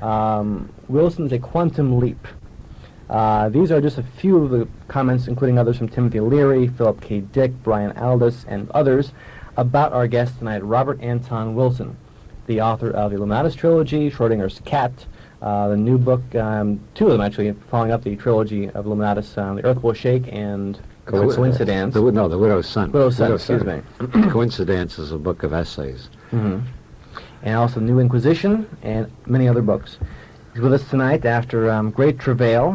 Wilson's A Quantum Leap. These are just a few of the comments, including others from Timothy Leary, Philip K. Dick, Brian Aldous, and others, about our guest tonight, Robert Anton Wilson, the author of the Illuminatus trilogy, Schrodinger's Cat, the new book, two of them actually, following up the trilogy of Illuminatus, The Earth Will Shake and Coincidence. The Widow's Son. Widow's Son, excuse me. Coincidence is a book of essays. Mm-hmm. And also New Inquisition and many other books. He's with us tonight after great travail.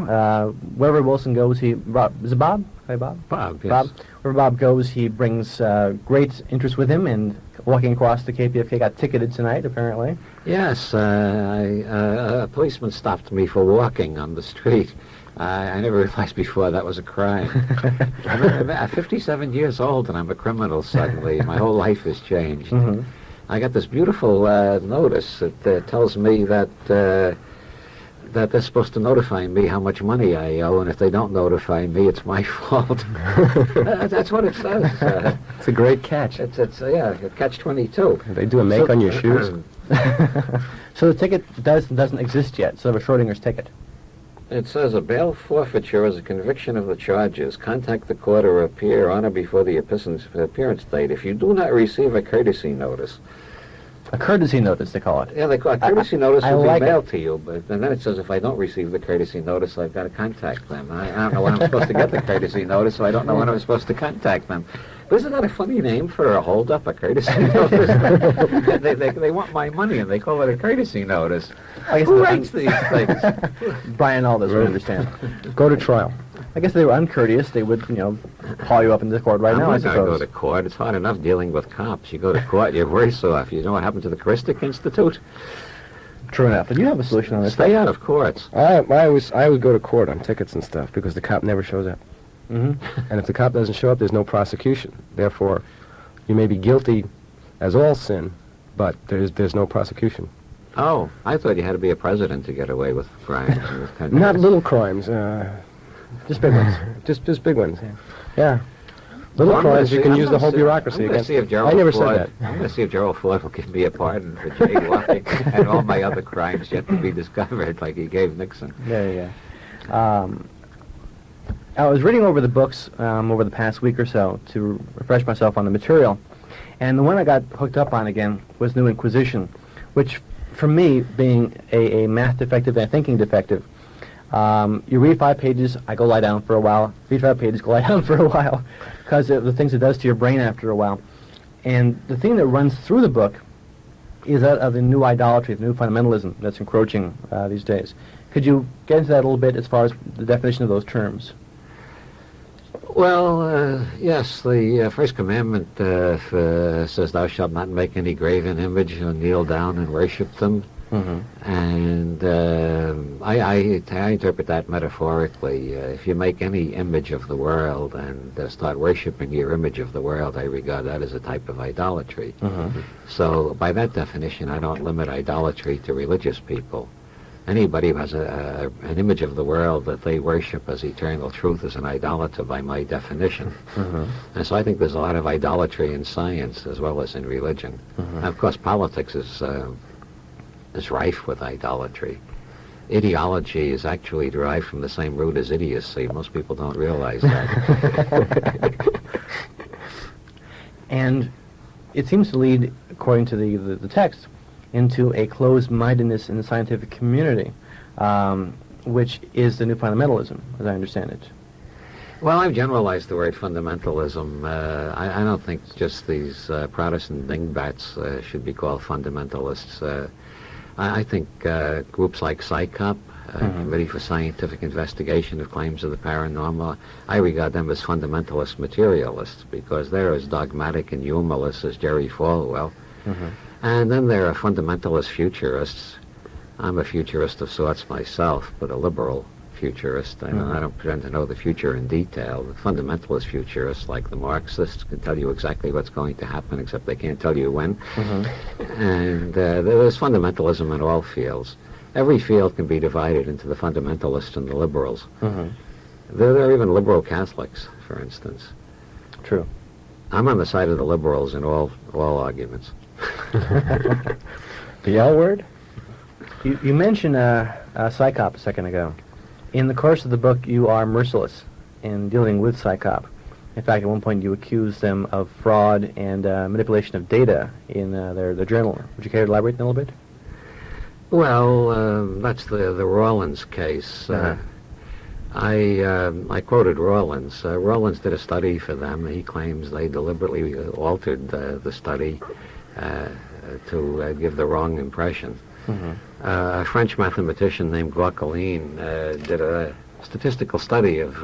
Wherever Wilson goes, is it Bob? Hi, Bob? Bob, yes. Bob. Wherever Bob goes, he brings great interest with him, and walking across the KPFA got ticketed tonight, apparently. Yes, a policeman stopped me for walking on the street. I never realized before that was a crime. I'm 57 years old, and I'm a criminal suddenly. My whole life has changed. Mm-hmm. I got this beautiful notice that tells me that they're supposed to notify me how much money I owe, and if they don't notify me, it's my fault. That's what it says. It's a great catch. It's catch-22. They do a make on your shoes. So the ticket doesn't exist yet, so a Schrodinger's ticket. It says a bail forfeiture is a conviction of the charges. Contact the court or appear on or before the appearance date. If you do not receive a courtesy notice. A courtesy notice, they call it. Yeah, they call it. Courtesy notice will be like mailed to you, and then it says if I don't receive the courtesy notice, I've got to contact them. I don't know when I'm supposed to get the courtesy notice, so I don't know when I'm supposed to contact them. But isn't that a funny name for a hold-up, a courtesy notice? they want my money, and they call it a courtesy notice. Who writes these things? Brian Aldous would understand. Go to trial. I guess they were uncourteous. They would, haul you up into the court right now, I suppose. I'm not going to go to court. It's hard enough dealing with cops. You go to court, you're worse off. You know what happened to the Christic Institute? True enough. But you have a solution on this. Stay out of courts. I would go to court on tickets and stuff because the cop never shows up. Mm-hmm. And if the cop doesn't show up, there's no prosecution. Therefore, you may be guilty as all sin, but there's no prosecution. Oh, I thought you had to be a president to get away with crimes. Not little crimes. Just big ones. Just big ones. Yeah. Little crimes, you can use the whole bureaucracy against. I never said that. I'm going to see if Gerald Ford will give me a pardon for jaywalking and all my other crimes yet to be discovered, like he gave Nixon. Yeah. I was reading over the books over the past week or so to refresh myself on the material, and the one I got hooked up on again was New Inquisition, which, for me, being a math defective and a thinking defective, you read 5 pages, I go lie down for a while. Read 5 pages, go lie down for a while, because of the things it does to your brain after a while. And the thing that runs through the book is that of the new idolatry, the new fundamentalism that's encroaching these days. Could you get into that a little bit as far as the definition of those terms? Well, yes, the first commandment says, thou shalt not make any graven image or kneel down and worship them. Mm-hmm. And I interpret that metaphorically. If you make any image of the world and start worshiping your image of the world, I regard that as a type of idolatry. Mm-hmm. So by that definition, I don't limit idolatry to religious people. Anybody who has an image of the world that they worship as eternal truth is an idolater by my definition. Mm-hmm. And so I think there's a lot of idolatry in science as well as in religion. Mm-hmm. And of course, politics is rife with idolatry. Ideology is actually derived from the same root as idiocy. Most people don't realize that. And it seems to lead, according to the text, into a closed-mindedness in the scientific community, which is the new fundamentalism, as I understand it. Well, I've generalized the word fundamentalism. I don't think just these Protestant dingbats should be called fundamentalists. I think groups like PSYCOP, Committee for Scientific Investigation of Claims of the Paranormal, I regard them as fundamentalist materialists because they're as dogmatic and humorless as Jerry Falwell. Mm-hmm. And then there are fundamentalist futurists. I'm a futurist of sorts myself, but a liberal futurist. I don't pretend to know the future in detail. The fundamentalist futurists, like the Marxists, can tell you exactly what's going to happen, except they can't tell you when. Mm-hmm. And there's fundamentalism in all fields. Every field can be divided into the fundamentalists and the liberals. Mm-hmm. There are even liberal Catholics, for instance. True. I'm on the side of the liberals in all arguments. The L word? You mentioned Psychop a second ago. In the course of the book, you are merciless in dealing with Psychop. In fact, at one point you accused them of fraud and manipulation of data in their journal. Would you care to elaborate a little bit? Well, that's the Rawlins case. I quoted Rawlins. Rawlins did a study for them. He claims they deliberately altered the study to give the wrong impression. A French mathematician named Gauquelin did a statistical study of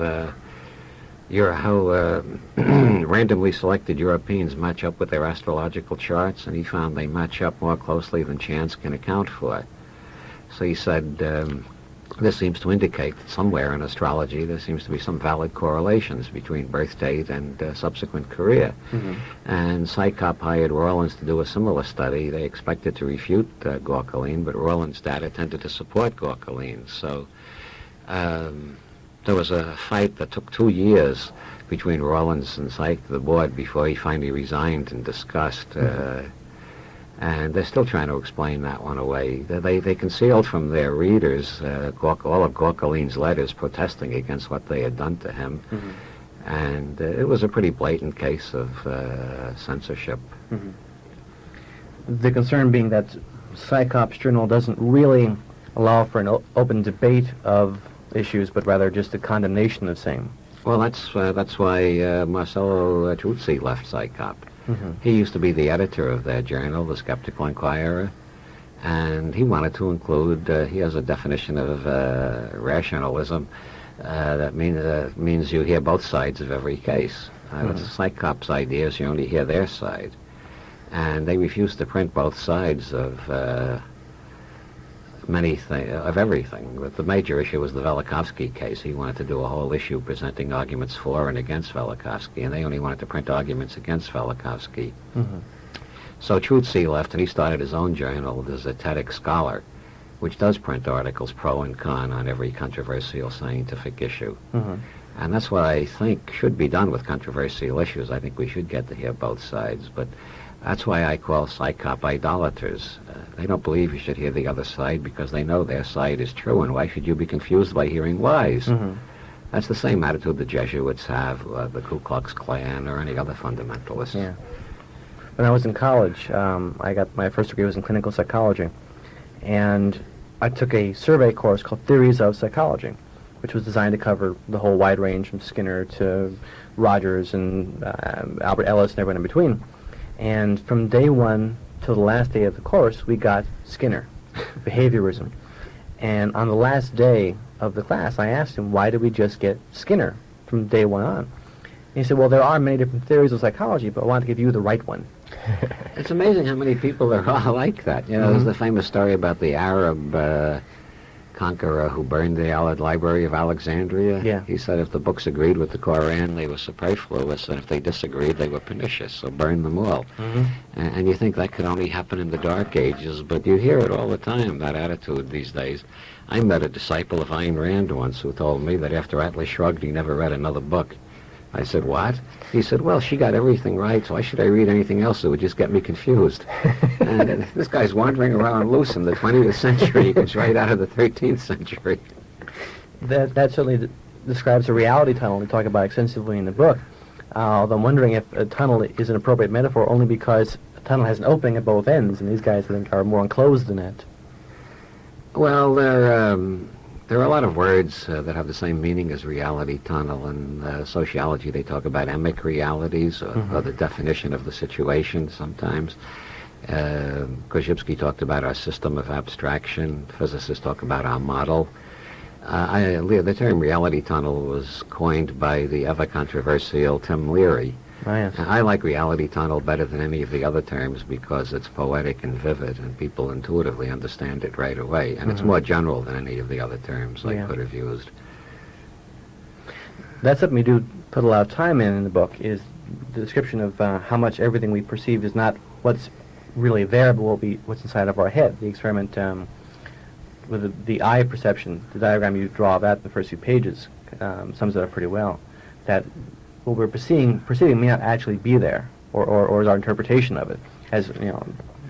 how randomly selected Europeans match up with their astrological charts, and he found they match up more closely than chance can account for. So he said, this seems to indicate that somewhere in astrology there seems to be some valid correlations between birth date and subsequent career. And Psychop hired Rawlins to do a similar study. They expected to refute Gauquelin, but Rawlins' data tended to support Gauquelin. So there was a fight that took 2 years between Rawlins and the board before he finally resigned in disgust. And they're still trying to explain that one away. They concealed from their readers all of Gauquelin's letters protesting against what they had done to him. And it was a pretty blatant case of censorship. The concern being that Psychop's journal doesn't really allow for an open debate of issues, but rather just a condemnation of same. Well, that's why Marcello Truzzi left Psychop. He used to be the editor of their journal, The Skeptical Inquirer, and he wanted to include, he has a definition of rationalism that means you hear both sides of every case. Psychop's idea is you only hear their side. And they refused to print both sides of everything. But the major issue was the Velikovsky case. He wanted to do a whole issue presenting arguments for and against Velikovsky, and they only wanted to print arguments against Velikovsky. So Truzzi left, and he started his own journal, the Zetetic Scholar, which does print articles pro and con on every controversial scientific issue. And that's what I think should be done with controversial issues. I think we should get to hear both sides, but that's why I call Psychop idolaters. They don't believe you should hear the other side because they know their side is true, and why should you be confused by hearing lies? That's the same attitude the Jesuits have, the Ku Klux Klan, or any other fundamentalists. Yeah. When I was in college, I got my first degree was in clinical psychology, and I took a survey course called Theories of Psychology, which was designed to cover the whole wide range from Skinner to Rogers and Albert Ellis and everyone in between. And from day one till the last day of the course, we got Skinner, behaviorism. And on the last day of the class, I asked him, why did we just get Skinner from day one on? And he said, well, there are many different theories of psychology, but I want to give you the right one. It's amazing how many people there are like that. You know, there's the famous story about the Arab conqueror who burned the Library of Alexandria. Yeah. He said if the books agreed with the Koran, they were superfluous, and if they disagreed, they were pernicious, so burn them all. And you think that could only happen in the Dark Ages, but you hear it all the time, that attitude these days. I met a disciple of Ayn Rand once who told me that after Atlas Shrugged, he never read another book. I said, what? He said, well, she got everything right, so why should I read anything else that would just get me confused? And this guy's wandering around loose in the 20th century. He comes right out of the 13th century. That certainly describes a reality tunnel we talk about extensively in the book. Although I'm wondering if a tunnel is an appropriate metaphor only because a tunnel has an opening at both ends, and these guys, I think, are more enclosed than that. Well, there are a lot of words that have the same meaning as reality tunnel. In sociology, they talk about emic realities, or the definition of the situation sometimes. Korzybski talked about our system of abstraction. Physicists talk about our model. The term reality tunnel was coined by the ever-controversial Tim Leary. Oh, yes. I like reality tunnel better than any of the other terms because it's poetic and vivid, and people intuitively understand it right away. And it's more general than any of the other terms I could have used. That's something we do put a lot of time in the book, is the description of how much everything we perceive is not what's really there, but what's inside of our head. The experiment with the eye perception, the diagram you draw of that in the first few pages sums it up pretty well. That what we're perceiving may not actually be there, or is our interpretation of it, as you know,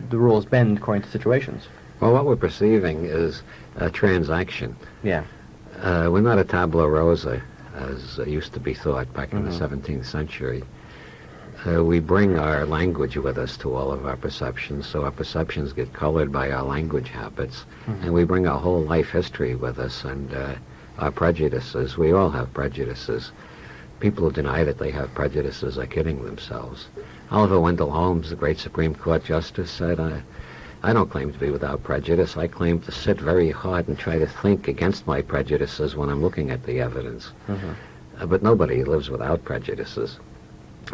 the rules bend according to situations. Well, what we're perceiving is a transaction. Yeah. We're not a tabula rasa, as used to be thought back in the 17th century. We bring our language with us to all of our perceptions, so our perceptions get colored by our language habits, and we bring our whole life history with us, and our prejudices. We all have prejudices. People who deny that they have prejudices are kidding themselves. Oliver Wendell Holmes, the great Supreme Court Justice, said, I don't claim to be without prejudice. I claim to sit very hard and try to think against my prejudices when I'm looking at the evidence. But nobody lives without prejudices.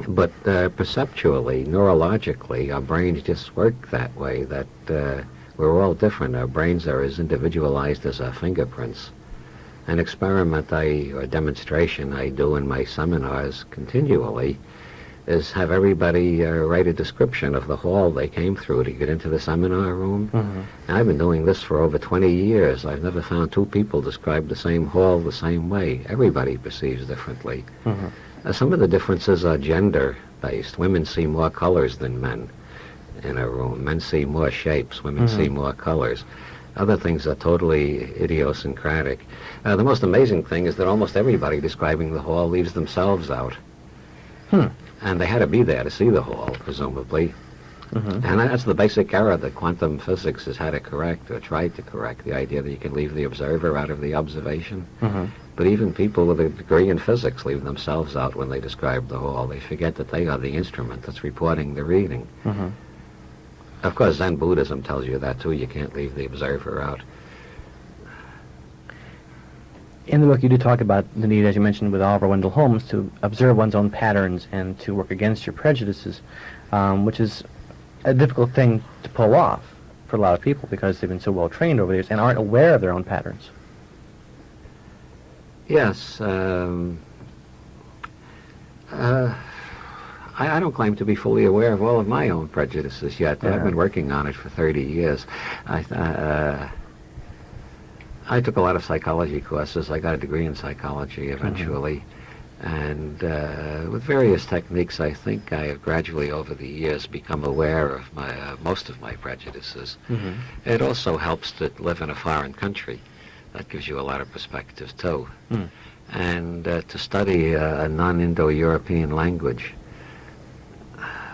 But perceptually, neurologically, our brains just work that way, that we're all different. Our brains are as individualized as our fingerprints. An experiment or demonstration I do in my seminars continually is have everybody write a description of the hall they came through to get into the seminar room. And I've been doing this for over 20 years. I've never found two people describe the same hall the same way. Everybody perceives differently. Some of the differences are gender-based. Women see more colors than men in a room. Men see more shapes. Women see more colors. Other things are totally idiosyncratic. The most amazing thing is that almost everybody describing the hall leaves themselves out. And they had to be there to see the hall, presumably. And that's the basic error that quantum physics has had to correct, or tried to correct, the idea that you can leave the observer out of the observation. But even people with a degree in physics leave themselves out when they describe the hall. They forget that they are the instrument that's reporting the reading. Of course, Zen Buddhism tells you that, too. You can't leave the observer out. In the book, you do talk about the need, as you mentioned with Oliver Wendell Holmes, to observe one's own patterns and to work against your prejudices, which is a difficult thing to pull off for a lot of people because they've been so well trained over the years and aren't aware of their own patterns. Yes. I don't claim to be fully aware of all of my own prejudices yet. I've been working on it for 30 years. I took a lot of psychology courses. I got a degree in psychology eventually. And with various techniques, I think I have gradually over the years become aware of most of my prejudices. It also helps to live in a foreign country. That gives you a lot of perspective, too. And to study a non-Indo-European language.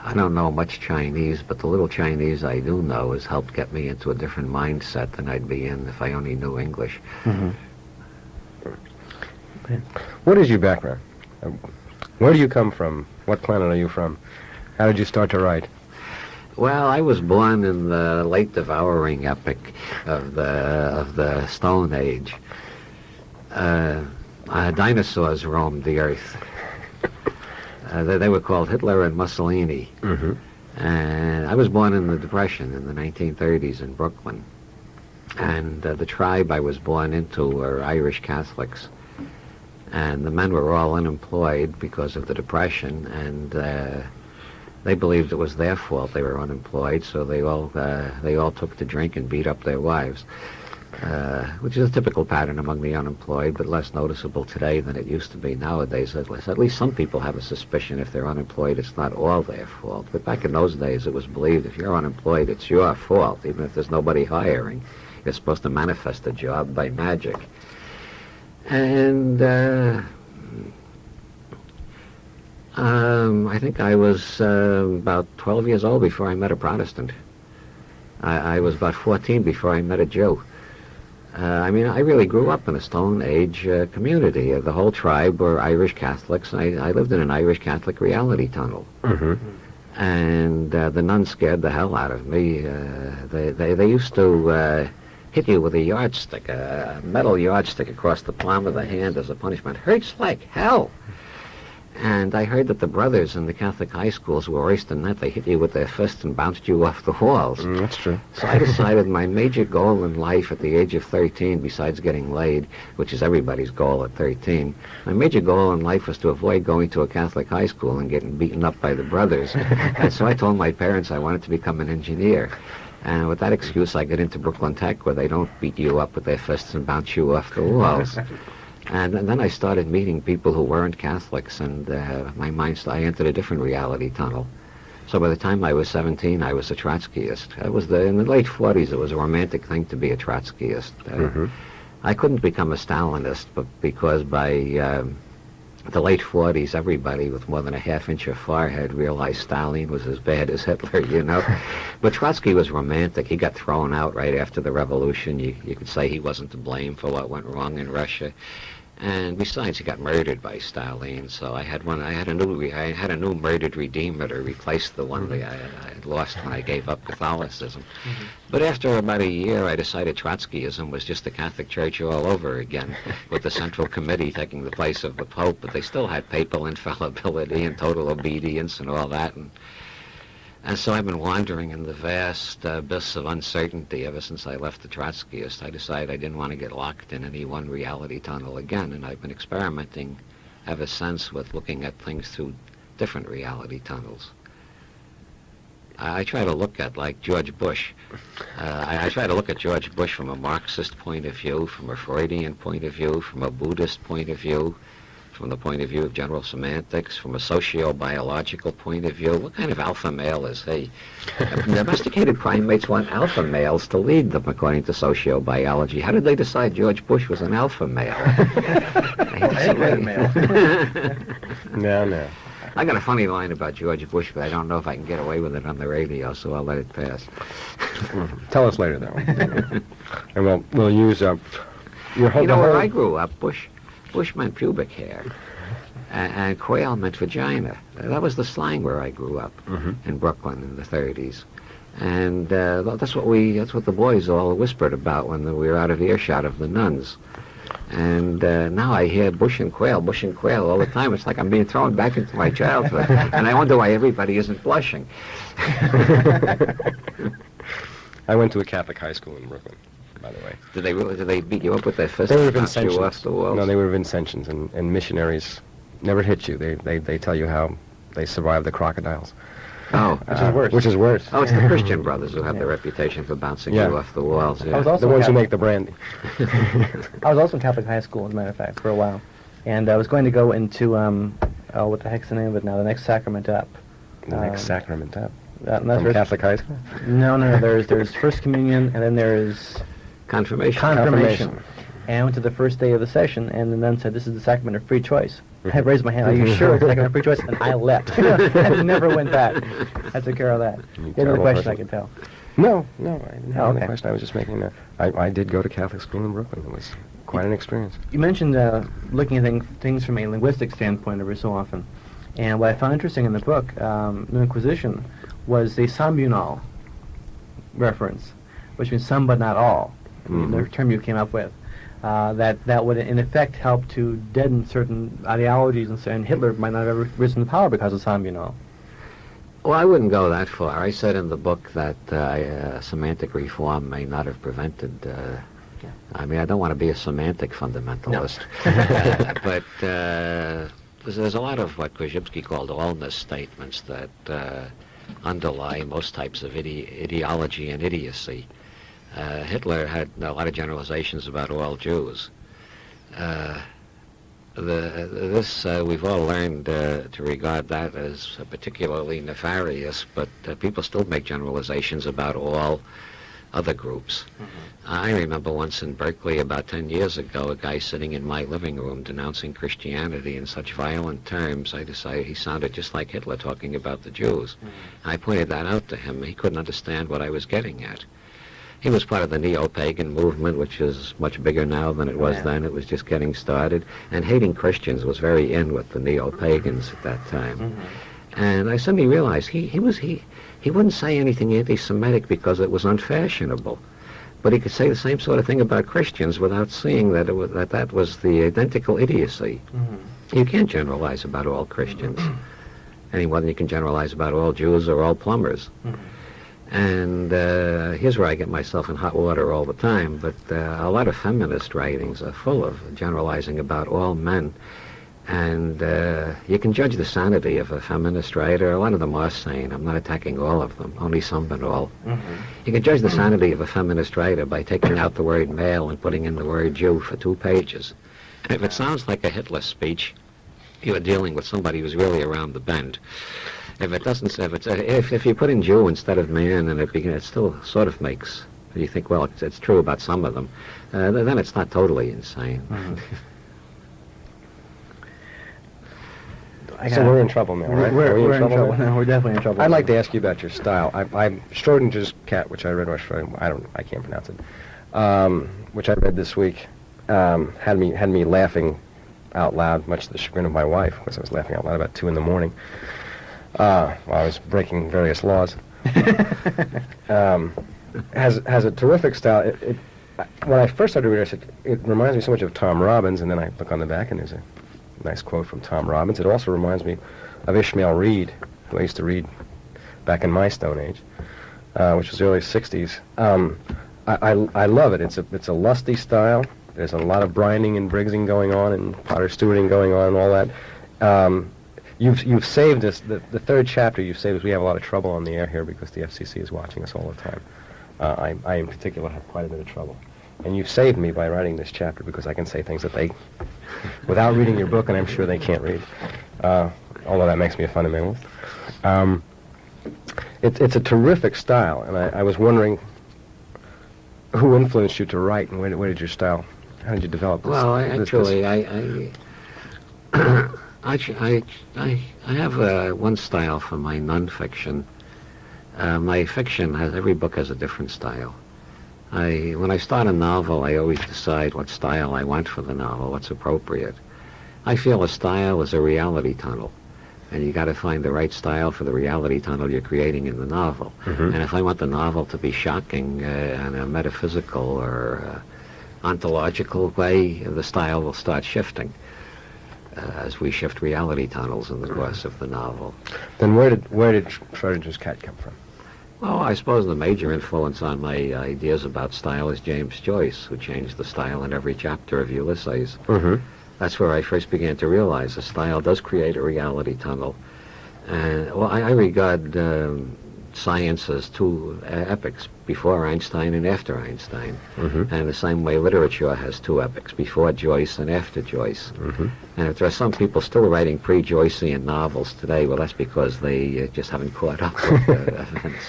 I don't know much Chinese, but the little Chinese I do know has helped get me into a different mindset than I'd be in if I only knew English. What is your background? Where do you come from? What planet are you from? How did you start to write? Well, I was born in the late devouring epoch of the Stone Age. Dinosaurs roamed the earth. They were called Hitler and Mussolini. And I was born in the Depression in the 1930s in Brooklyn. And the tribe I was born into were Irish Catholics. And the men were all unemployed because of the Depression, and they believed it was their fault they were unemployed, so they all took to drink and beat up their wives. Which is a typical pattern among the unemployed, but less noticeable today than it used to be nowadays. At least some people have a suspicion if they're unemployed, it's not all their fault. But back in those days, it was believed if you're unemployed, it's your fault, even if there's nobody hiring. You're supposed to manifest a job by magic. And I think I was about 12 years old before I met a Protestant. I was about 14 before I met a Jew. I really grew up in a Stone Age community. The whole tribe were Irish Catholics. I lived in an Irish Catholic reality tunnel. And the nuns scared the hell out of me. They used to hit you with a yardstick, a metal yardstick across the palm of the hand as a punishment. Hurts like hell. And I heard that the brothers in the Catholic high schools were worse than that. They hit you with their fists and bounced you off the walls. That's true. So I decided my major goal in life at the age of 13, besides getting laid, which is everybody's goal at 13, my major goal in life was to avoid going to a Catholic high school and getting beaten up by the brothers. And so I told my parents I wanted to become an engineer. And with that excuse, I got into Brooklyn Tech, where they don't beat you up with their fists and bounce you off the walls. And then I started meeting people who weren't Catholics, and I entered a different reality tunnel. So by the time I was 17, I was a Trotskyist. In the late 40s, it was a romantic thing to be a Trotskyist. I couldn't become a Stalinist, but because by the late 40s, everybody with more than a half-inch of forehead realized Stalin was as bad as Hitler, you know. But Trotsky was romantic. He got thrown out right after the revolution. You could say he wasn't to blame for what went wrong in Russia. And besides, he got murdered by Stalin. So I had a new murdered redeemer to replace the one that I had lost when I gave up Catholicism. But after about a year, I decided Trotskyism was just the Catholic Church all over again, with the Central Committee taking the place of the Pope. But they still had papal infallibility and total obedience and all that. And so I've been wandering in the vast abyss of uncertainty ever since I left the Trotskyist. I decided I didn't want to get locked in any one reality tunnel again, and I've been experimenting ever since with looking at things through different reality tunnels. I try to look at, like George Bush, I try to look at George Bush from a Marxist point of view, from a Freudian point of view, from a Buddhist point of view, from the point of view of general semantics, from a socio-biological point of view. What kind of alpha male is he? Domesticated primates want alpha males to lead them, according to sociobiology. How did they decide George Bush was an alpha male? No. I got a funny line about George Bush, but I don't know if I can get away with it on the radio, so I'll let it pass. Tell us later, though. And we'll use your whole... You know, where I grew up, Bush meant pubic hair, and quail meant vagina. That was the slang where I grew up in Brooklyn in the 30s. And that's what the boys all whispered about when we were out of earshot of the nuns. And now I hear bush and quail all the time. It's like I'm being thrown back into my childhood. And I wonder why everybody isn't blushing. I went to a Catholic high school in Brooklyn, by the way. Did they beat you up with their fists? They were and knock you off Vincentians. the walls? No, they were Vincentians, and missionaries never hit you. They tell you how they survived the crocodiles. Oh. Which is worse. Oh, it's the Christian brothers who have the reputation for bouncing you off the walls. Yeah. I was also The ones who Catholic. make the brandy. I was also in Catholic high school, as a matter of fact, for a while. And I was going to go into, what the heck's the name of it now? The next sacrament up. The next sacrament up. From From Catholic high school? No. There's First Communion, and then there's Confirmation. Confirmation. And I went to the first day of the session, and the nun said, "This is the sacrament of free choice." I raised my hand. Are you sure it's the sacrament of free choice? And I leapt. I never went back. I took care of that. You had another question, I can tell. No, I didn't have any okay. question. I was just making I did go to Catholic school in Brooklyn. It was quite an experience. You mentioned looking at things from a linguistic standpoint every so often. And what I found interesting in the book, The Inquisition, was the sambunal reference, which means some but not all, the term you came up with. That would in effect help to deaden certain ideologies, and Hitler might not have ever risen to power because of sambunal. Well, I wouldn't go that far. I said in the book that semantic reform may not have prevented... I mean, I don't want to be a semantic fundamentalist. No. But there's a lot of what Korzybski called allness statements that underlie most types of ideology and idiocy. Hitler had a lot of generalizations about all Jews. We've all learned to regard that as particularly nefarious, but people still make generalizations about all other groups. I remember once in Berkeley about 10 years ago, a guy sitting in my living room denouncing Christianity in such violent terms, I decided he sounded just like Hitler talking about the Jews. I pointed that out to him. He couldn't understand what I was getting at. He was part of the neo-pagan movement, which is much bigger now than it was then. It was just getting started. And hating Christians was very in with the neo-pagans at that time. And I suddenly realized he wouldn't say anything anti-Semitic because it was unfashionable. But he could say the same sort of thing about Christians without seeing that that was the identical idiocy. You can't generalize about all Christians any more than you can generalize about all Jews or all plumbers. And here's where I get myself in hot water all the time, but a lot of feminist writings are full of generalizing about all men. And you can judge the sanity of a feminist writer. A lot of them are sane. I'm not attacking all of them, only some but all. You can judge the sanity of a feminist writer by taking out the word male and putting in the word Jew for 2 pages. And if it sounds like a Hitler speech, you're dealing with somebody who's really around the bend. If it doesn't, if you put in Jew instead of man, and it still sort of makes. You think, well, it's true about some of them. Then it's not totally insane. Mhm. So we're in trouble now, right? We're Are we in trouble now. We're definitely in trouble. I'd like to ask you about your style. Schrodinger's Cat, which I read, I can't pronounce it, which I read this week, had me laughing out loud, much to the chagrin of my wife, because I was laughing out loud about 2 in the morning while I was breaking various laws. Has a terrific style. When I first started reading it, I said, it reminds me so much of Tom Robbins, and then I look on the back and there's a nice quote from Tom Robbins. It also reminds me of Ishmael Reed, who I used to read back in my Stone Age, which was the early 60s. I love it. It's a lusty style. There's a lot of Brianing and Briggsing going on, and Potter Stewarting going on, and all that. You've saved us. The third chapter you've saved us. We have a lot of trouble on the air here because the FCC is watching us all the time. I in particular have quite a bit of trouble. And you've saved me by writing this chapter because I can say things that they, without reading your book, and I'm sure they can't read, although that makes me a fundamentalist. It's a terrific style, and I was wondering who influenced you to write, and where did your style, how did you develop this? Well, actually, I have one style for my nonfiction. My fiction every book has a different style. When I start a novel, I always decide what style I want for the novel, what's appropriate. I feel a style is a reality tunnel, and you got to find the right style for the reality tunnel you're creating in the novel. Mhm. And if I want the novel to be shocking in a metaphysical or ontological way, the style will start shifting as we shift reality tunnels in the course of the novel. Then where did Schrodinger's Cat come from? Well, I suppose the major influence on my ideas about style is James Joyce, who changed the style in every chapter of Ulysses. Mm-hmm. That's where I first began to realize the style does create a reality tunnel. And well, I regard science as two epochs, before Einstein and after Einstein. Mm-hmm. And the same way literature has two epochs, before Joyce and after Joyce. Mm-hmm. And if there are some people still writing pre-Joycean novels today, well, that's because they just haven't caught up with events.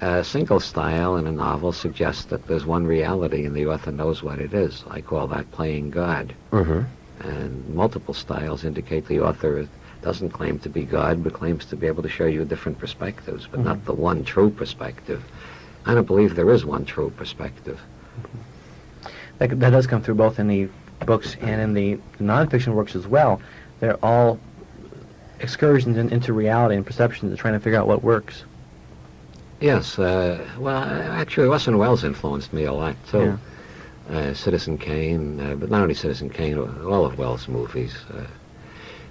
A single style in a novel suggests that there's one reality and the author knows what it is. I call that playing God. Mm-hmm. And multiple styles indicate the author doesn't claim to be God, but claims to be able to show you different perspectives, but not the one true perspective. I don't believe there is one true perspective. That does come through both in the books and in the nonfiction works as well. They're all excursions into reality and perception, trying to figure out what works. Yes, well, actually, Orson Welles influenced me a lot, too. Citizen Kane, but not only Citizen Kane, all of Welles' movies.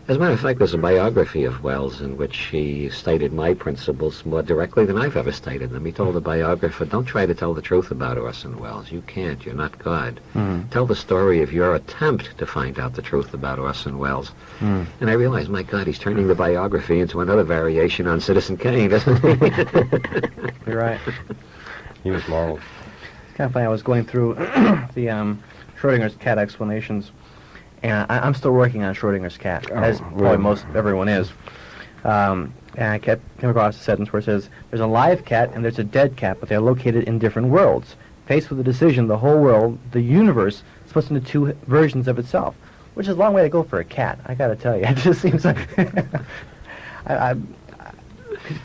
As a matter of fact, there's a biography of Welles in which he stated my principles more directly than I've ever stated them. He told the biographer, don't try to tell the truth about Orson Welles. You can't. You're not God. Mm. Tell the story of your attempt to find out the truth about Orson Welles. Mm. And I realized, my God, he's turning the biography into another variation on Citizen Kane, isn't he? You're right. He was marvelous. It's kind of funny. I was going through the Schrodinger's Cat explanations, and I'm still working on Schrodinger's Cat, as probably really? most everyone is. And I came across a sentence where it says, there's a live cat and there's a dead cat, but they're located in different worlds. Faced with the decision, the whole world, the universe, splits into two versions of itself, which is a long way to go for a cat, I gotta tell you. It just seems like...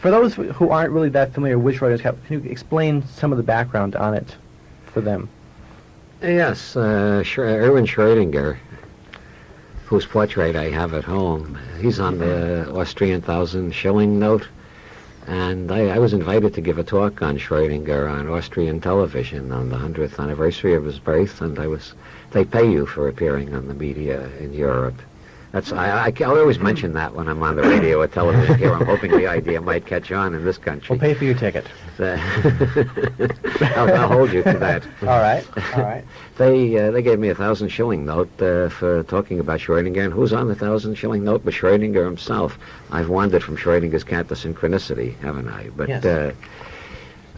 For those who aren't really that familiar with Schrodinger's Cat, can you explain some of the background on it for them? Yes, Erwin Schrödinger, whose portrait I have at home, he's on the Austrian 1,000-shilling note, and I was invited to give a talk on Schrödinger on Austrian television on the 100th anniversary of his birth, and they pay you for appearing on the media in Europe. I always mention that when I'm on the radio or television here. I'm hoping the idea might catch on in this country. We'll pay for your ticket. I'll hold you to that. All right, all right. They gave me a 1,000-shilling note for talking about Schrödinger, and who's on the 1,000-shilling note but Schrödinger himself? I've wandered from Schrödinger's Cat to synchronicity, haven't I? But yes.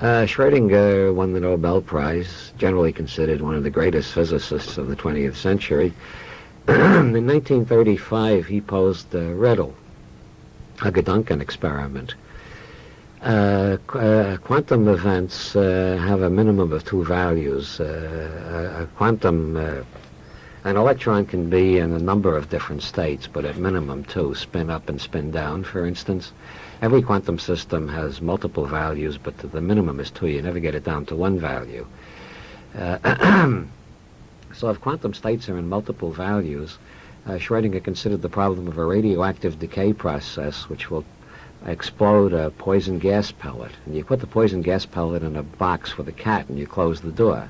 Schrödinger won the Nobel Prize, generally considered one of the greatest physicists of the 20th century. In 1935, he posed a riddle. a Gedunken experiment. Quantum events have a minimum of two values. An electron can be in a number of different states, but at minimum two, spin up and spin down, for instance. Every quantum system has multiple values, but the minimum is two. You never get it down to one value. So if quantum states are in multiple values, Schrödinger considered the problem of a radioactive decay process which will explode a poison gas pellet. And you put the poison gas pellet in a box with a cat and you close the door.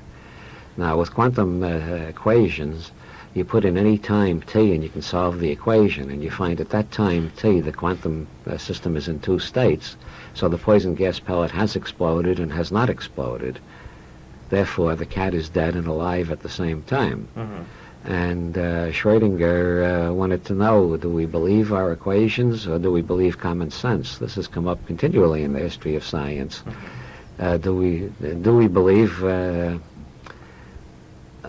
Now with quantum equations, you put in any time t and you can solve the equation, and you find at that time t the quantum system is in two states. So the poison gas pellet has exploded and has not exploded. Therefore the cat is dead and alive at the same time. And Schrödinger wanted to know, do we believe our equations or do we believe common sense? This has come up continually in the history of science. Do we believe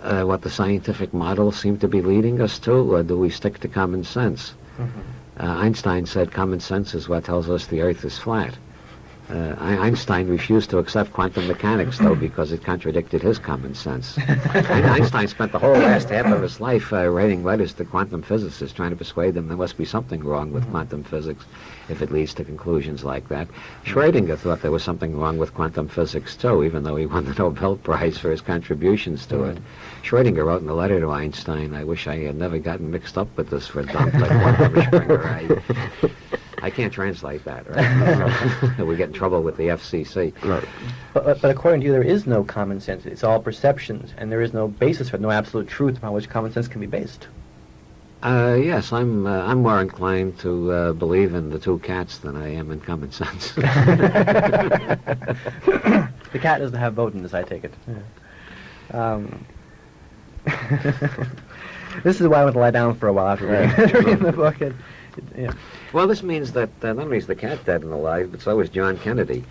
what the scientific models seem to be leading us to, or do we stick to common sense? Einstein said common sense is what tells us the Earth is flat. Einstein refused to accept quantum mechanics, though, because it contradicted his common sense. Einstein spent the whole last half of his life writing letters to quantum physicists, trying to persuade them there must be something wrong with quantum physics if it leads to conclusions like that. Schrödinger thought there was something wrong with quantum physics, too, even though he won the Nobel Prize for his contributions to it. Schrödinger wrote in a letter to Einstein, I wish I had never gotten mixed up with this verdammt like quantum Springer. I can't translate that, right? We get in trouble with the FCC. Right. But according to you, there is no common sense. It's all perceptions, and there is no basis for it, no absolute truth upon which common sense can be based. Yes, I'm more inclined to believe in the two cats than I am in common sense. The cat doesn't have vote in this, I take it. Yeah. This is why I went to lie down for a while after reading the book. Yeah. Well, this means that not only is the cat dead and alive, but so is John Kennedy.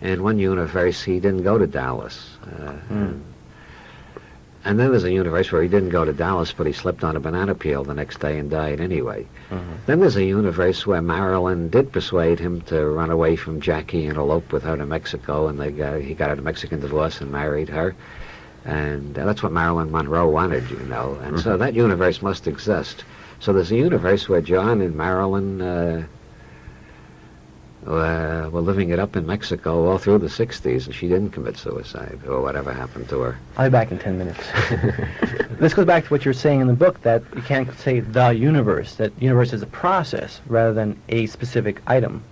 In one universe, he didn't go to Dallas. And then there's a universe where he didn't go to Dallas, but he slipped on a banana peel the next day and died anyway. Then there's a universe where Marilyn did persuade him to run away from Jackie and elope with her to Mexico, and he got a Mexican divorce and married her. And that's what Marilyn Monroe wanted, you know. And so that universe must exist. So there's a universe where John and Marilyn were living it up in Mexico all through the 60s, and she didn't commit suicide, or whatever happened to her. I'll be back in 10 minutes. This goes back to what you're saying in the book, that you can't say the universe, that universe is a process rather than a specific item.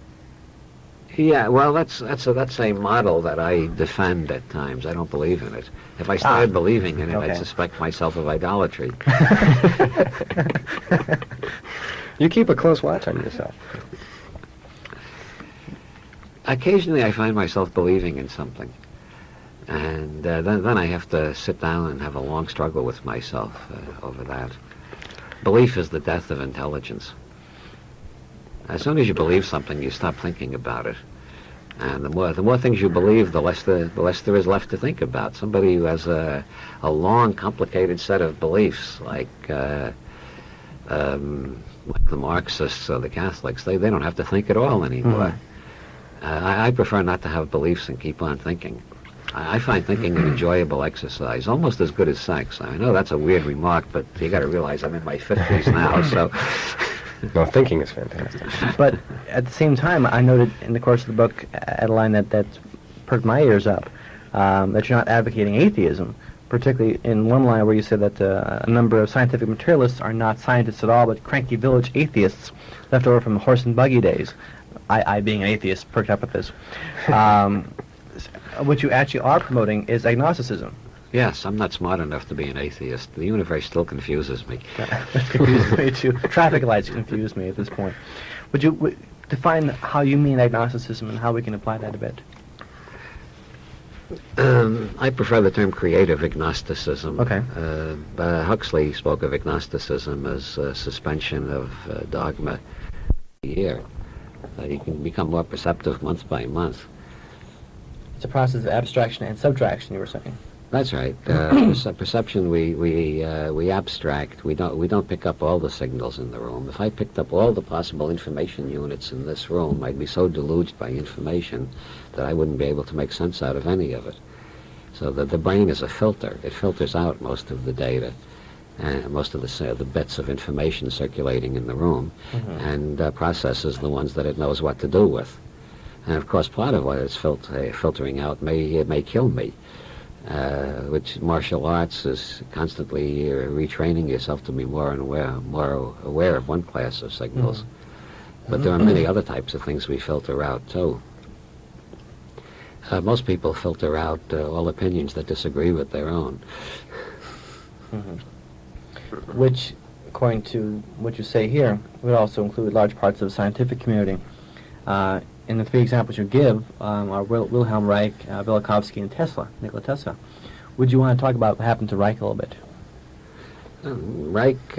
Yeah, well, that's a model that I defend at times. I don't believe in it. If I started believing in it, Okay. I'd suspect myself of idolatry. You keep a close watch on yourself. Occasionally I find myself believing in something, and then I have to sit down and have a long struggle with myself over that. Belief is the death of intelligence. As soon as you believe something, you stop thinking about it. And the more things you believe, the less there is left to think about. Somebody who has a long, complicated set of beliefs, like the Marxists or the Catholics, they don't have to think at all anymore. I prefer not to have beliefs and keep on thinking. I find thinking an enjoyable exercise, almost as good as sex. I know that's a weird remark, but you got to realize I'm in my 50s now, so... No, thinking is fantastic. But at the same time, I noted in the course of the book at a line that perked my ears up, that you're not advocating atheism, particularly in one line where you said that a number of scientific materialists are not scientists at all, but cranky village atheists left over from the horse and buggy days. I being an atheist, perked up with this. What you actually are promoting is agnosticism. Yes, I'm not smart enough to be an atheist. The universe still confuses me. That confuses me too. Traffic lights confuse me at this point. Would you define how you mean agnosticism and how we can apply that a bit? I prefer the term creative agnosticism. Okay. Huxley spoke of agnosticism as suspension of dogma a year. You can become more perceptive month by month. It's a process of abstraction and subtraction, you were saying. That's right. Perception, we abstract. We don't pick up all the signals in the room. If I picked up all the possible information units in this room, I'd be so deluged by information that I wouldn't be able to make sense out of any of it. So the brain is a filter. It filters out most of the data, most of the bits of information circulating in the room, and processes the ones that it knows what to do with. And of course, part of what it's filtering out may kill me. Which martial arts is constantly retraining yourself to be more aware of one class of signals. But there are many other types of things we filter out too. Most people filter out all opinions that disagree with their own. Which, according to what you say here, would also include large parts of the scientific community. In the three examples you give are Wilhelm Reich, Velikovsky, and Nikola Tesla. Would you want to talk about what happened to Reich a little bit? Reich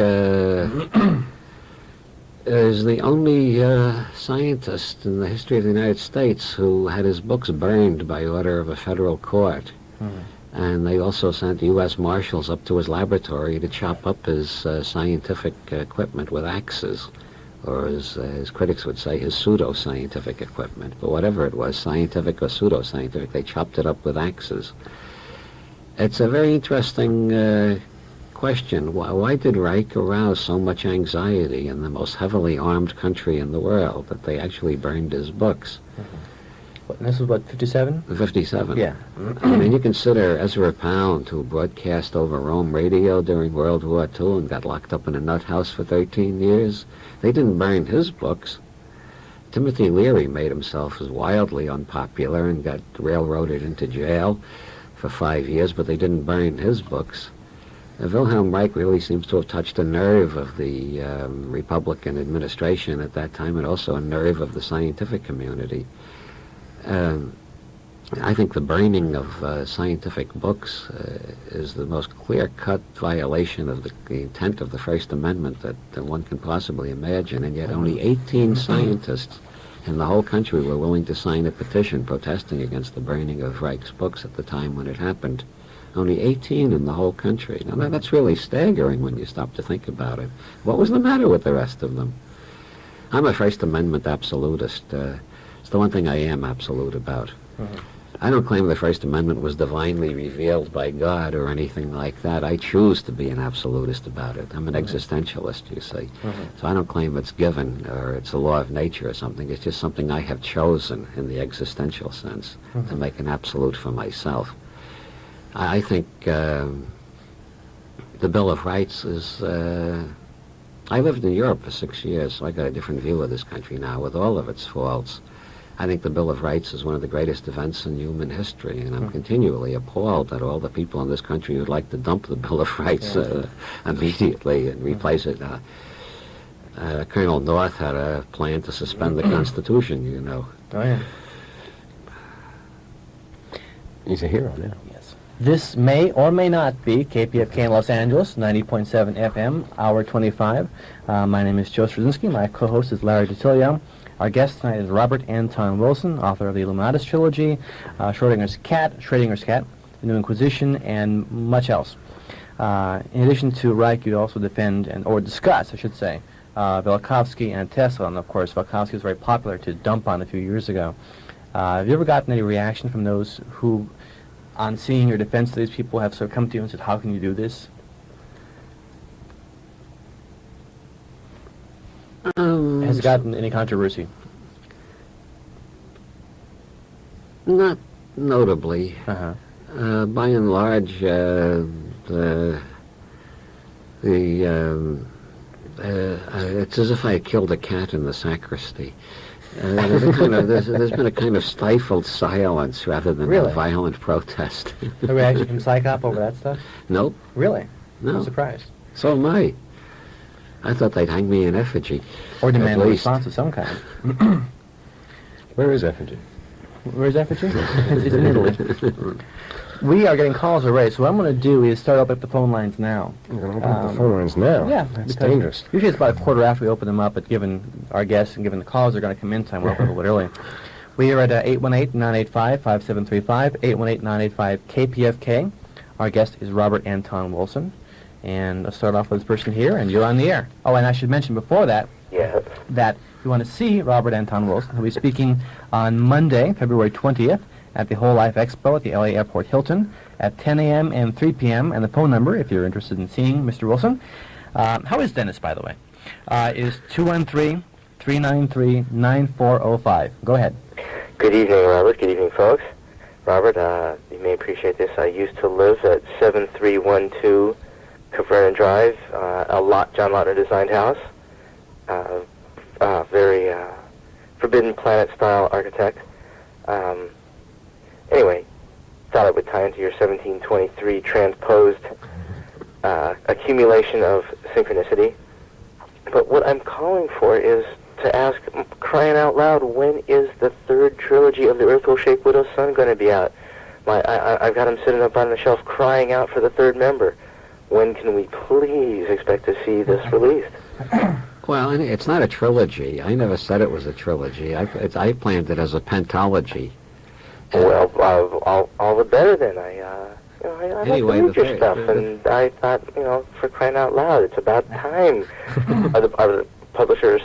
is the only scientist in the history of the United States who had his books burned by order of a federal court. And they also sent U.S. Marshals up to his laboratory to chop up his scientific equipment with axes, or as critics would say, his pseudo-scientific equipment. But whatever it was, scientific or pseudo-scientific, they chopped it up with axes. It's a very interesting question. Why did Reich arouse so much anxiety in the most heavily armed country in the world that they actually burned his books? And this was what, 57? 57. Yeah. I mean, you consider Ezra Pound, who broadcast over Rome radio during World War II and got locked up in a nut house for 13 years. They didn't burn his books. Timothy Leary made himself as wildly unpopular and got railroaded into jail for 5 years, but they didn't burn his books. Wilhelm Reich really seems to have touched a nerve of the Republican administration at that time, and also a nerve of the scientific community. I think the burning of scientific books is the most clear-cut violation of the intent of the First Amendment that one can possibly imagine, and yet only 18 scientists in the whole country were willing to sign a petition protesting against the burning of Reich's books at the time when it happened. Only 18 in the whole country. Now, that's really staggering when you stop to think about it. What was the matter with the rest of them? I'm a First Amendment absolutist. It's the one thing I am absolute about. I don't claim the First Amendment was divinely revealed by God or anything like that. I choose to be an absolutist about it. I'm an existentialist, you see. So I don't claim it's given or it's a law of nature or something. It's just something I have chosen in the existential sense to make an absolute for myself. I think the Bill of Rights is... I lived in Europe for 6 years, so I got a different view of this country now with all of its faults. I think the Bill of Rights is one of the greatest events in human history, and I'm continually appalled that all the people in this country would like to dump the Bill of Rights immediately and replace it. Colonel North had a plan to suspend the Constitution, you know. Oh, yeah. He's a hero now. Yes. This may or may not be KPFK in Los Angeles, 90.7 FM, hour 25. My name is Joe Straczynski. My co-host is Larry DiTilio. Our guest tonight is Robert Anton Wilson, author of the Illuminatus trilogy, Schrodinger's Cat, The New Inquisition, and much else. In addition to Reich, you also defend, or discuss, I should say, Velikovsky and Tesla, and of course Velikovsky was very popular to dump on a few years ago. Have you ever gotten any reaction from those who, on seeing your defense of these people, have sort of come to you and said, how can you do this? Has it gotten any controversy? Not notably. By and large, it's as if I had killed a cat in the sacristy. There's been a kind of stifled silence rather than a violent protest. No reaction from Psychop over that stuff? Nope. Really? No. I'm surprised. So am I. I thought they'd hang me in effigy. Or demand a response of some kind. Where is effigy? Where's effigy? It's in Italy. We are getting calls already, so what I'm going to do is start up the phone lines now. You're going to open up the phone lines now? Yeah. That's dangerous. Usually it's about a quarter after we open them up, but given our guests and given the calls are going to come in time, we'll open a little bit early. We are at 818-985-5735, 818-985-KPFK. Our guest is Robert Anton Wilson. And let's start off with this person here, and you're on the air. Oh, and I should mention before that Yes. that if you want to see Robert Anton Wilson, he'll be speaking on Monday, February 20th, at the Whole Life Expo at the LA Airport Hilton at 10 a.m. and 3 p.m. And the phone number, if you're interested in seeing Mr. Wilson, how is Dennis, by the way, is 213-393-9405. Go ahead. Good evening, Robert. Good evening, folks. Robert, you may appreciate this. I used to live at 7312 Caverna Drive, John Lautner designed house. Very Forbidden Planet-style architect. Anyway, thought it would tie into your 1723 transposed accumulation of synchronicity. But what I'm calling for is to ask, crying out loud, when is the third trilogy of the Earth Will Shake Widow's Son going to be out? I've got him sitting up on the shelf crying out for the third member. When can we please expect to see this released? Well, it's not a trilogy. I never said it was a trilogy. I planned it as a pentalogy. Well, all the better then. I Anyway, like to read your the- stuff, the- and I thought, for crying out loud, it's about time. Are the publishers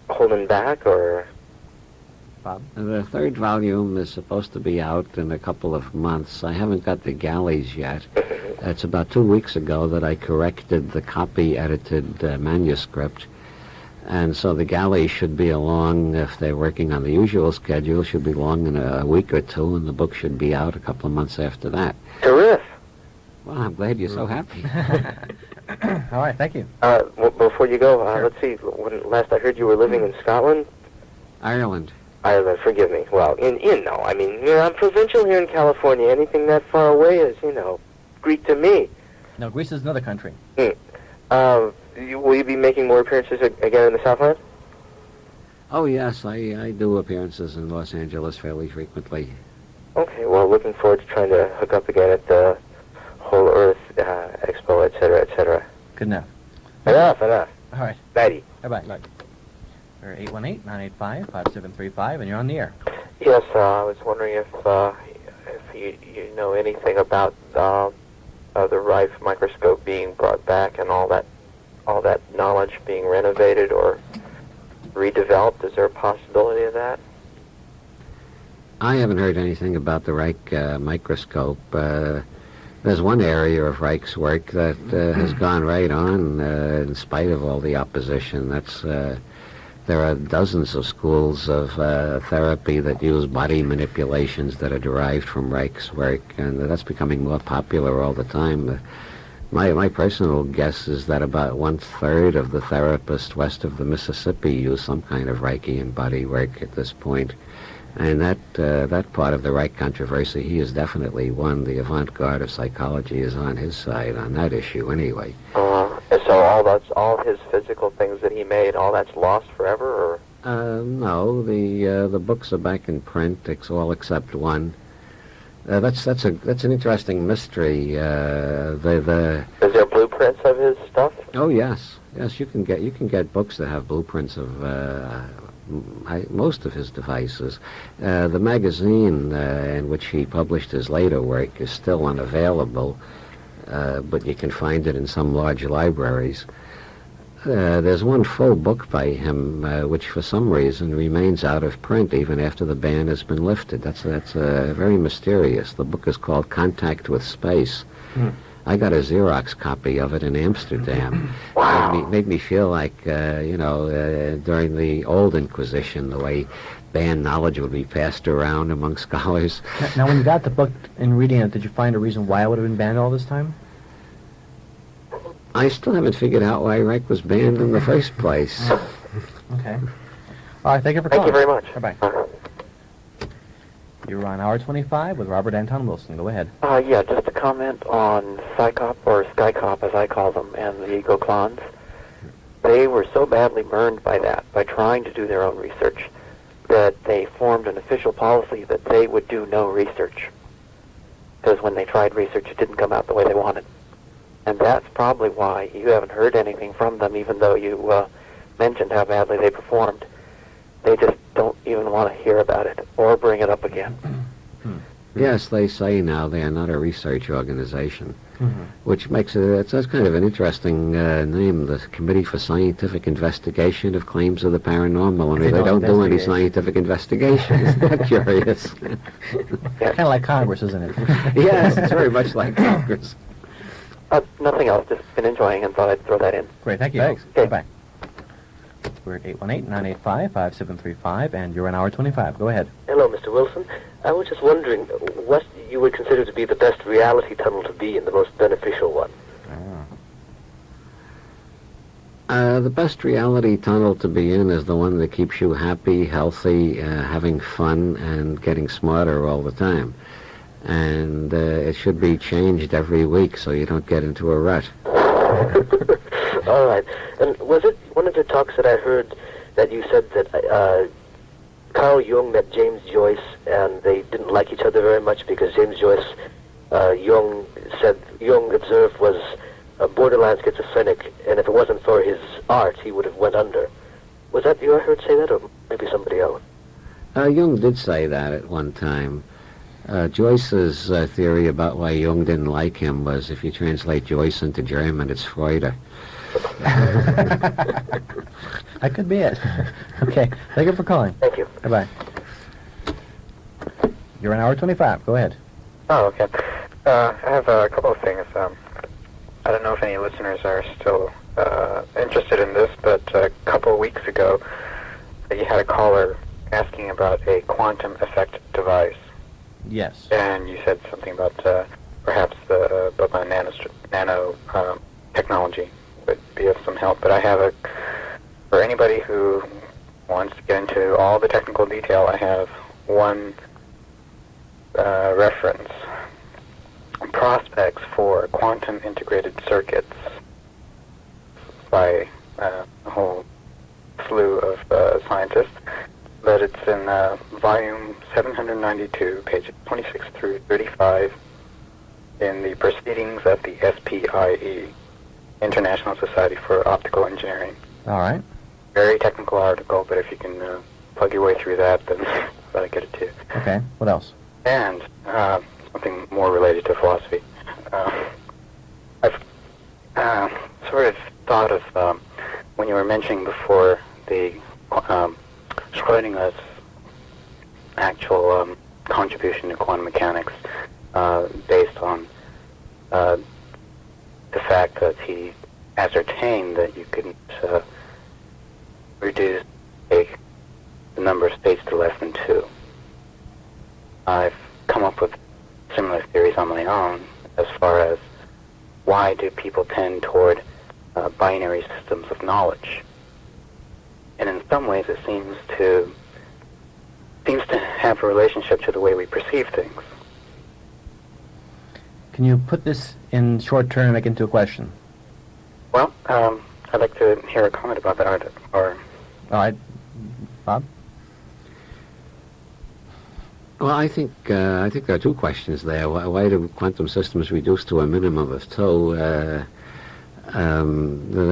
holding back, or? Bob? The third volume is supposed to be out in a couple of months. I haven't got the galleys yet. It's about 2 weeks ago that I corrected the copy-edited manuscript. And so the galleys should be along, if they're working on the usual schedule, should be along in a week or two, and the book should be out a couple of months after that. Terrific. Well, I'm glad you're so happy. All right, thank you. Before you go, Sure. let's see. When last I heard, you were living in Scotland. Ireland. Ireland, forgive me. Well, I'm provincial here in California. Anything that far away is, Greek to me. No, Greece is another country. Will you be making more appearances again in the Southland? Oh, yes, I do appearances in Los Angeles fairly frequently. Okay, well, looking forward to trying to hook up again at the Whole Earth Expo, et cetera, et cetera. Good enough. Enough. All right. Nighty. Bye-bye. We're 818-985-5735, and you're on the air. Yes, I was wondering if you know anything about the Rife microscope being brought back and all that knowledge being renovated or redeveloped. Is there a possibility of that? I haven't heard anything about the Reich microscope. There's one area of Reich's work that has gone right on in spite of all the opposition. There are dozens of schools of therapy that use body manipulations that are derived from Reich's work, and that's becoming more popular all the time. My personal guess is that about 1/3 of the therapists west of the Mississippi use some kind of Reichian body work at this point. And that part of the Reich controversy, he has definitely won. The avant-garde of psychology is on his side on that issue anyway. And so all his physical things that he made, all that's lost forever, or? No, the books are back in print. It's all except one. That's an interesting mystery. Is there blueprints of his stuff? Oh yes, you can get books that have blueprints of most of his devices. The magazine in which he published his later work is still unavailable, but you can find it in some large libraries. There's one full book by him, which for some reason remains out of print even after the ban has been lifted. That's very mysterious. The book is called Contact with Space. I got a Xerox copy of it in Amsterdam. Wow. Made me feel like, during the old Inquisition, the way banned knowledge would be passed around among scholars. Now, when you got the book and reading it, did you find a reason why it would have been banned all this time? I still haven't figured out why Reich was banned in the first place. Okay. All right, thank you for Thank calling. you very much. Bye-bye. You're on Hour 25 with Robert Anton Wilson. Go ahead. Yeah, just a comment on Psycop, or Skycop as I call them, and the Ego Clons. They were so badly burned by that, by trying to do their own research, that they formed an official policy that they would do no research. Because when they tried research, it didn't come out the way they wanted. And that's probably why you haven't heard anything from them, even though you mentioned how badly they performed. They just don't even want to hear about it or bring it up again. Yes, they say now they are not a research organization, Mm-hmm. which makes that's kind of an interesting name, the Committee for Scientific Investigation of Claims of the Paranormal. I mean, they don't do any scientific investigation. Isn't that curious? Kind of like Congress, isn't it? Yes, it's very much like Congress. Nothing else. Just been enjoying and thought I'd throw that in. Great, thank you. Thanks. Okay. Bye. We're at 818-985-5735, and you're on hour 25. Go ahead. Hello, Mr. Wilson. I was just wondering what you would consider to be the best reality tunnel to be and the most beneficial one. The best reality tunnel to be in is the one that keeps you happy, healthy, having fun, and getting smarter all the time. And it should be changed every week so you don't get into a rut. All right. And was it one of the talks that I heard that you said that Carl Jung met James Joyce and they didn't like each other very much because James Joyce, Jung observed was a borderline schizophrenic, and if it wasn't for his art, he would have went under. Was that you I heard say that, or maybe somebody else? Jung did say that at one time. Joyce's theory about why Jung didn't like him was if you translate Joyce into German, it's Freude. That could be it. Okay, thank you for calling. Thank you. Bye-bye. You're on hour 25. Go ahead. Oh, okay. I have a couple of things. I don't know if any listeners are still interested in this, but a couple of weeks ago, you had a caller asking about a quantum effect device. Yes. And you said something about perhaps the nano technology would be of some help. But I have for anybody who wants to get into all the technical detail, I have one reference. Prospects for quantum integrated circuits by a whole slew of scientists. But it's in volume 792, pages 26 through 35, in the Proceedings of the SPIE, International Society for Optical Engineering. All right. Very technical article, but if you can plug your way through that, then that'll get it too. Okay, what else? And something more related to philosophy. I've sort of thought of when you were mentioning before the Schrodinger's actual contribution to quantum mechanics based on the fact that he ascertained that you couldn't reduce the number of states to less than 2. I've come up with similar theories on my own as far as why do people tend toward binary systems of knowledge. And in some ways it seems to have a relationship to the way we perceive things. Can you put this in short term and make it into a question? Well, I'd like to hear a comment about that, or All right. Bob? Well, I think there are two questions there. Why do quantum systems reduce to a minimum of 2? There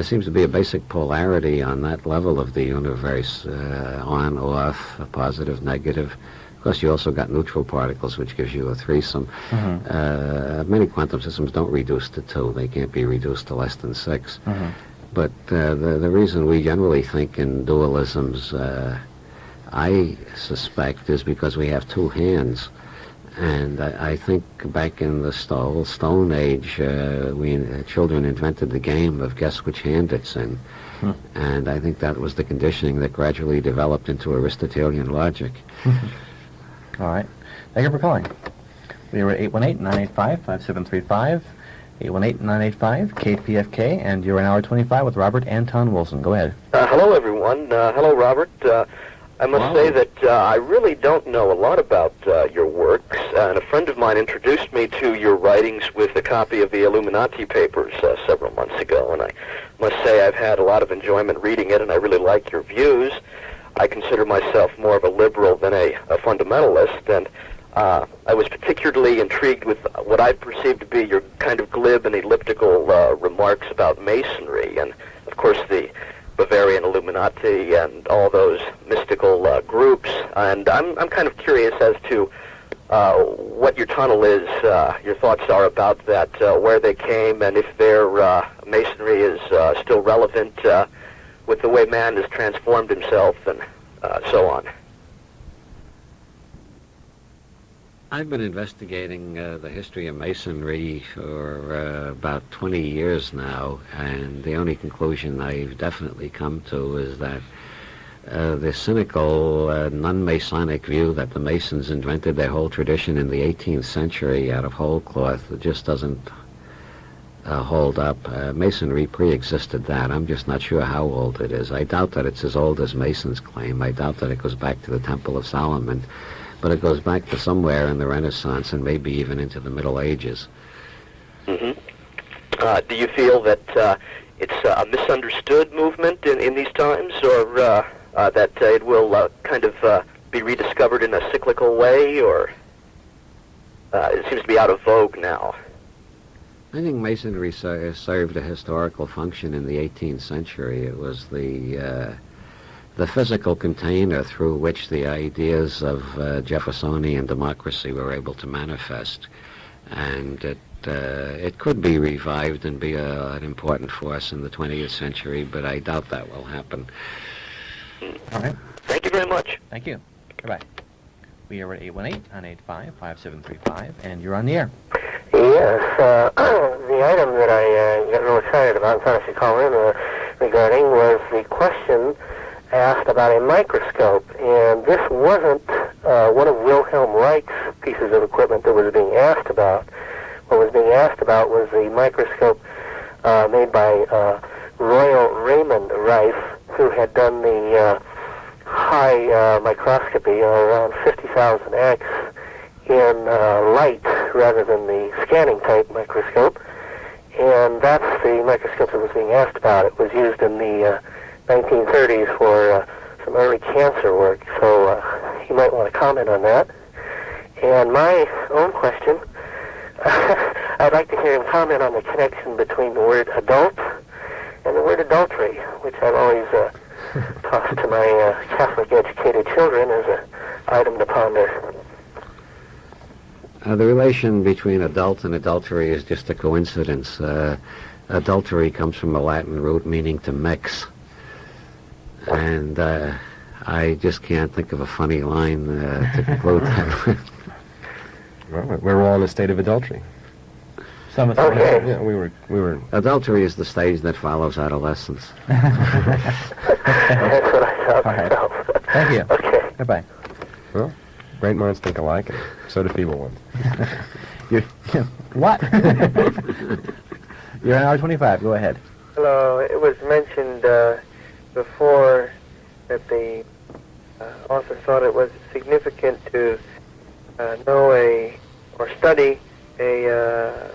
seems to be a basic polarity on that level of the universe, on, off, positive, negative. Of course, you also got neutral particles, which gives you a threesome. Mm-hmm. Many quantum systems don't reduce to 2. They can't be reduced to less than 6. Mm-hmm. But the reason we generally think in dualisms, I suspect, is because we have 2 hands. And I think back in the Stone Age, children invented the game of guess which hand it's in. And I think that was the conditioning that gradually developed into Aristotelian logic. All right. Thank you for calling. We were at 818-985-5735, 818-985-KPFK, and you're in hour 25 with Robert Anton Wilson. Go ahead. Hello, everyone. Hello, Robert. I must say that I really don't know a lot about your works, and a friend of mine introduced me to your writings with a copy of the Illuminati papers several months ago, and I must say I've had a lot of enjoyment reading it, and I really like your views. I consider myself more of a liberal than a fundamentalist, and I was particularly intrigued with what I perceive to be your kind of glib and elliptical remarks about Masonry, and, of course, the Bavarian Illuminati and all those mystical groups. And I'm kind of curious as to what your tunnel is, your thoughts are about that, where they came, and if their masonry is still relevant with the way man has transformed himself, and so on. I've been investigating the history of Masonry for about 20 years now, and the only conclusion I've definitely come to is that the cynical, non-Masonic view that the Masons invented their whole tradition in the 18th century out of whole cloth just doesn't hold up. Masonry pre-existed that. I'm just not sure how old it is. I doubt that it's as old as Masons claim. I doubt that it goes back to the Temple of Solomon. But it goes back to somewhere in the Renaissance and maybe even into the Middle Ages. Mm-hmm. Do you feel that it's a misunderstood movement in these times, or that it will kind of be rediscovered in a cyclical way, or it seems to be out of vogue now? I think Masonry served a historical function in the 18th century. It was the physical container through which the ideas of Jeffersonian democracy were able to manifest. And it could be revived and be an important force in the 20th century, but I doubt that will happen. All right. Thank you very much. Thank you. Goodbye. We are at 818-985-5735, and you're on the air. Yes, the item that I got real excited about and thought I should call in regarding was the question asked about a microscope, and this wasn't one of Wilhelm Reich's pieces of equipment that was being asked about. What was being asked about was the microscope made by Royal Raymond Reif, who had done the high microscopy, around 50,000x, in light rather than the scanning type microscope. And that's the microscope that was being asked about. It was used in the 1930s for some early cancer work, so you might want to comment on that. And my own question, I'd like to hear him comment on the connection between the word adult and the word adultery, which I've always tossed to my Catholic-educated children as an item to ponder. The relation between adult and adultery is just a coincidence. Adultery comes from a Latin root meaning to mix. And I just can't think of a funny line to conclude that. Well, we're all in a state of adultery. Okay. Yeah, we were. Adultery is the stage that follows adolescence. That's what I thought All right. myself. Thank you. Okay. Goodbye. Well, great minds think alike, and so do feeble ones. What? You're an hour 25. Go ahead. Hello. It was mentioned before that the author thought it was significant to know or study a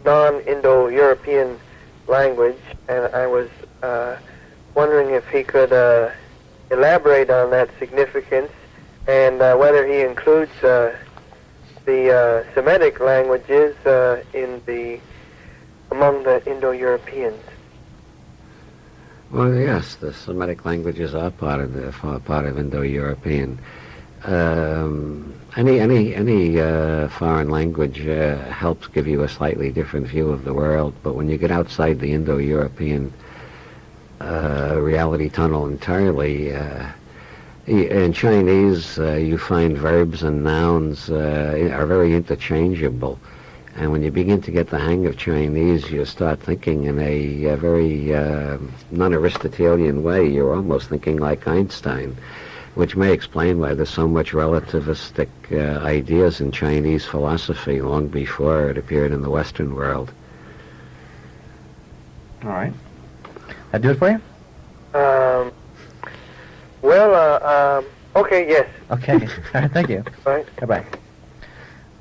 non-Indo-European language, and I was wondering if he could elaborate on that significance and whether he includes the Semitic languages among the Indo-Europeans. Well, yes, the Semitic languages are part of Indo-European. Any foreign language helps give you a slightly different view of the world, but when you get outside the Indo-European reality tunnel entirely, in Chinese you find verbs and nouns are very interchangeable. And when you begin to get the hang of Chinese, you start thinking in a very non-Aristotelian way. You're almost thinking like Einstein, which may explain why there's so much relativistic ideas in Chinese philosophy long before it appeared in the Western world. All right. That do it for you? Okay, yes. Okay. All right, thank you. Right. Goodbye.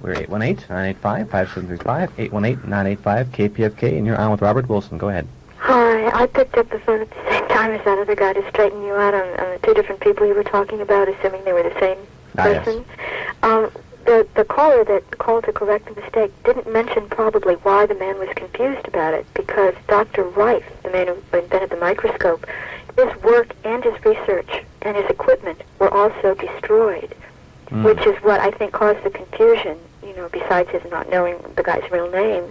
We're 818-985-5735, 818-985-KPFK, and you're on with Robert Wilson. Go ahead. Hi, I picked up the phone at the same time as that other guy to straighten you out on the two different people you were talking about, assuming they were the same person. Yes. The caller that called to correct the mistake didn't mention probably why the man was confused about it, because Dr. Reif, the man who invented the microscope, his work and his research and his equipment were also destroyed which is what I think caused the confusion, you know, besides his not knowing the guy's real name.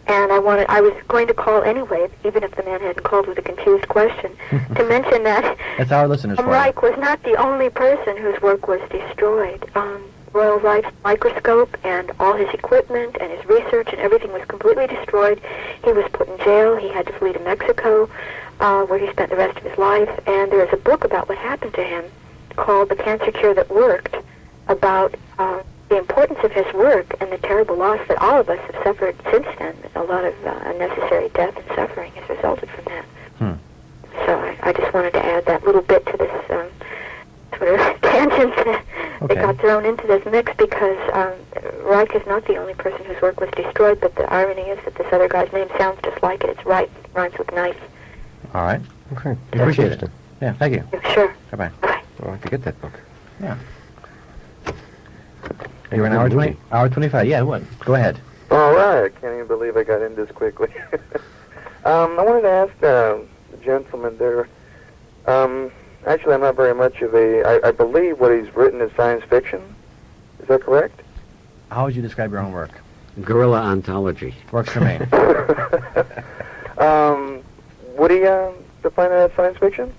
And I was going to call anyway, even if the man hadn't called with a confused question, to mention that That's our listeners for you. Reich was not the only person whose work was destroyed. Royal Reich's microscope and all his equipment and his research and everything was completely destroyed. He was put in jail. He had to flee to Mexico, where he spent the rest of his life. And there is a book about what happened to him called The Cancer Cure That Worked, about the importance of his work and the terrible loss that all of us have suffered since then. A lot of unnecessary death and suffering has resulted from that. So I just wanted to add that little bit to this sort of tangent that got thrown into this mix, because Reich is not the only person whose work was destroyed, but the irony is that this other guy's name sounds just like it. It's Reich. It rhymes with knife. All right. Okay. We appreciate it. Yeah, thank you. Sure. Bye-bye. Bye. I'd like to get that book. Yeah. You're an hour 20, hour 25. Yeah, what? Go ahead. All right. I can't even believe I got in this quickly. I wanted to ask the gentleman there. Actually, I'm not very much of a... I believe what he's written is science fiction. Is that correct? How would you describe your own work? Guerrilla ontology. Works for me. Would he define that as science fiction?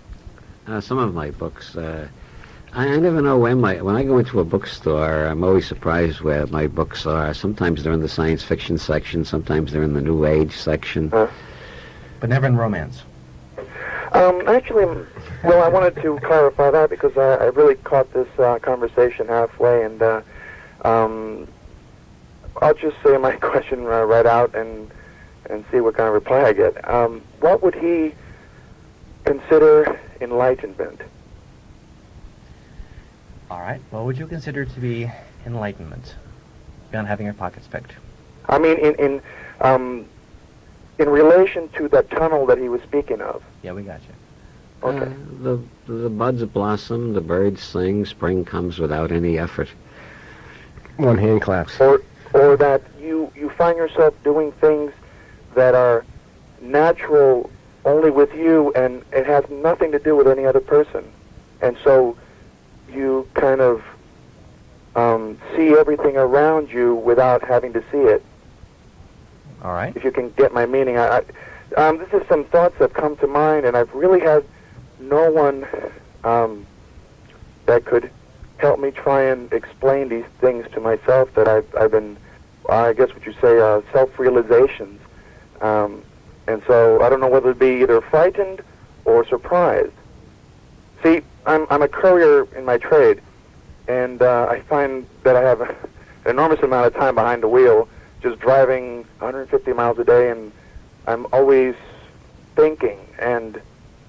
Some of my books, I never know when I go into a bookstore, I'm always surprised where my books are. Sometimes they're in the science fiction section, sometimes they're in the New Age section. But never in romance. Actually, well, I wanted to clarify that because I really caught this conversation halfway, and I'll just say my question right out and see what kind of reply I get. What would he consider enlightenment? All right. What would you consider to be enlightenment beyond having your pockets picked? I mean, in relation to that tunnel that he was speaking of. Yeah, we got you. Okay. The buds blossom, the birds sing, spring comes without any effort. One hand claps. Or that you find yourself doing things that are natural only with you, and it has nothing to do with any other person. And so you kind of see everything around you without having to see it. All right. If you can get my meaning. This is some thoughts that come to mind, and I've really had no one that could help me try and explain these things to myself that I've been, I guess what you say, self-realizations. And so I don't know whether to be either frightened or surprised. See, I'm a courier in my trade, and I find that I have an enormous amount of time behind the wheel, just driving 150 miles a day, and I'm always thinking, and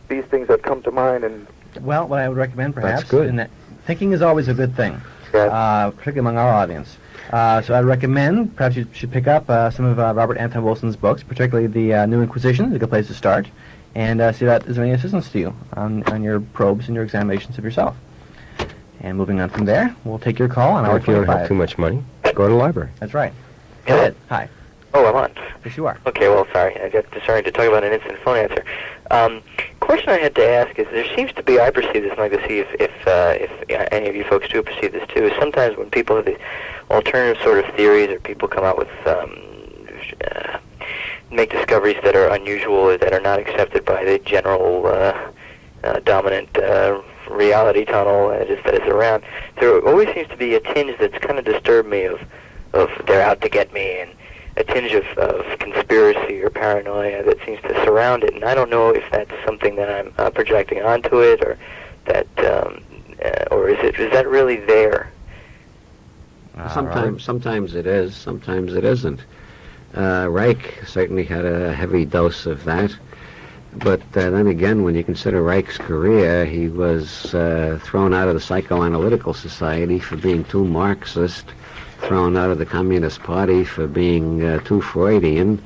these things that come to mind. And Well, what I would recommend, perhaps, That's good. in that thinking is always a good thing, Yes. particularly among our audience. So I'd recommend, perhaps you should pick up some of Robert Anton Wilson's books, particularly the New Inquisition is a good place to start, and see if that is of any assistance to you on your probes and your examinations of yourself. And moving on from there, we'll take your call on Or hour if you don't have 25. too much money, go to the library. That's right. Hello? Go ahead. Hi. Oh, I'm on. Yes, you are. Okay, well, sorry. I got starting to talk about an instant phone answer. Question I had to ask is, there seems to be, I perceive this, and I'd like to see if any of you folks do perceive this too, is sometimes when people have these alternative sort of theories, or people come out with, make discoveries that are unusual, or that are not accepted by the general dominant reality tunnel that is around, there always seems to be a tinge that's kind of disturbed me of they're out to get me, and a tinge of conspiracy or paranoia that seems to surround it, and I don't know if that's something that I'm projecting onto it, or that, or is that really there? Sometimes it is, sometimes it isn't. Reich certainly had a heavy dose of that. But then again, when you consider Reich's career, he was thrown out of the Psychoanalytical Society for being too Marxist, thrown out of the Communist Party for being too Freudian,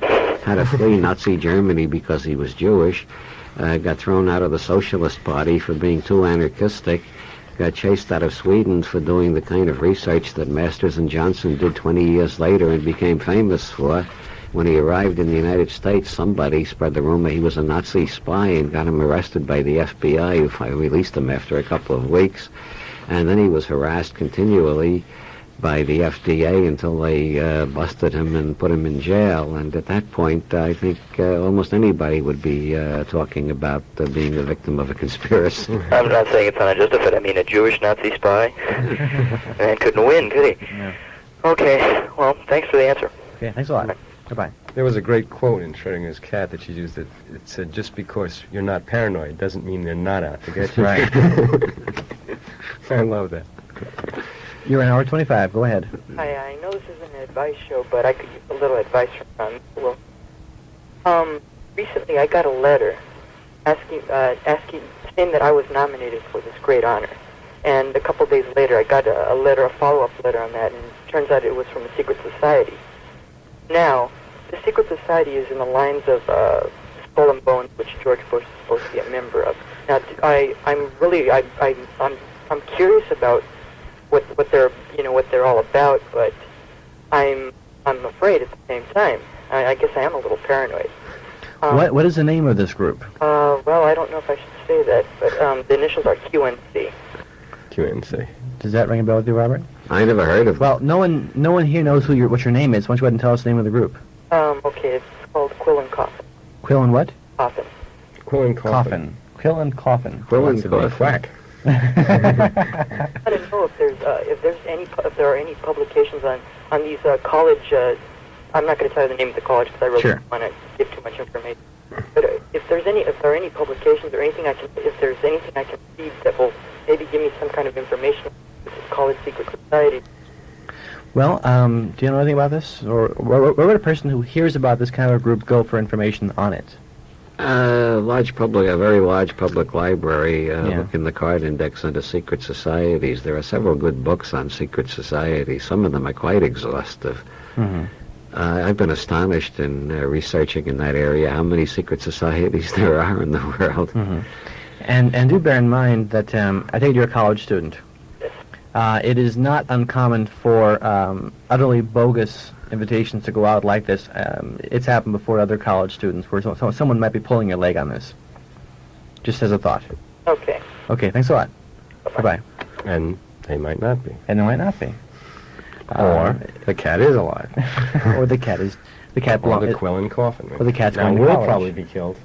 had to flee Nazi Germany because he was Jewish, got thrown out of the Socialist Party for being too anarchistic, got chased out of Sweden for doing the kind of research that Masters and Johnson did 20 years later and became famous for. When he arrived in the United States, somebody spread the rumor he was a Nazi spy and got him arrested by the FBI, who released him after a couple of weeks. And then he was harassed continually by the FDA until they busted him and put him in jail. And at that point, I think almost anybody would be talking about being the victim of a conspiracy. I'm not saying it's unjustified. I mean, a Jewish Nazi spy? Man couldn't win, could he? Yeah. Okay, well, thanks for the answer. Okay, thanks a lot. Goodbye. There was a great quote in Schrodinger's Cat that she used that it said, "Just because you're not paranoid doesn't mean they're not out to get you." Right. I love that. You're an hour 25. Go ahead. Hi, I know this isn't an advice show, but I could use a little advice from recently I got a letter asking saying that I was nominated for this great honor. And a couple days later, I got a letter, a follow-up letter on that, and it turns out it was from a secret society. Now, the secret society is in the lines of Skull and Bones, which George Bush is supposed to be a member of. Now, I'm curious about what they're all about, but I'm afraid at the same time. I guess I am a little paranoid. What is the name of this group? Well, I don't know if I should say that, but the initials are QNC. QNC. Does that ring a bell with you, Robert? I never heard of Well, no one here knows what your name is. Why don't you go ahead and tell us the name of the group? Okay, it's called Quill and Coffin. Quill and what? Coffin. Quill and Coffin. Quill and Coffin. Quill and Wants to be a Coffin. quack. I don't know if there are any publications on these college. I'm not going to tell you the name of the college because I really don't want to give too much information. But if there are any publications or anything if there's anything I can read that will maybe give me some kind of information on this college secret society. Well, do you know anything about this? Or where would a person who hears about this kind of a group go for information on it? A very large public library. Look in the card index under secret societies. There are several good books on secret societies. Some of them are quite exhaustive. Mm-hmm. I've been astonished in researching in that area how many secret societies there are in the world. Mm-hmm. And do bear in mind that I think you're a college student. It is not uncommon for utterly bogus invitations to go out like this. It's happened before other college students where someone might be pulling your leg on this. Just as a thought. Okay. Okay, thanks a lot. Bye-bye. And they might not be. And they might not be. Or the cat is alive. Or the cat Or belongs. the Quill and Coffin. Or the cat's now going to we'll college. probably be killed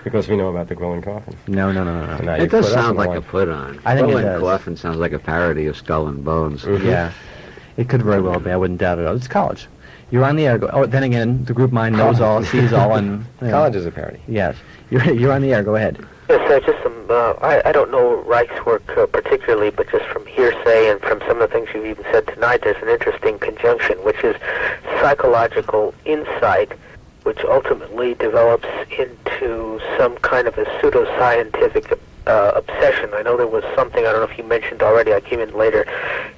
because we know about the Quill and Coffin. No. So now It you does put us sound in like line. a put-on. I think Quill it and does. Coffin sounds like a parody of Skull and Bones. Mhm. Yeah. It could very well be. I wouldn't doubt it. It's college. You're on the air. Then again, the group mind knows all, sees all, and College is a parody. Yes. You're on the air. Go ahead. Yes, just some, I don't know Reich's work particularly, but just from hearsay and from some of the things you've even said tonight, there's an interesting conjunction, which is psychological insight, which ultimately develops into some kind of a pseudoscientific obsession. I know there was something, I don't know if you mentioned already, I came in later,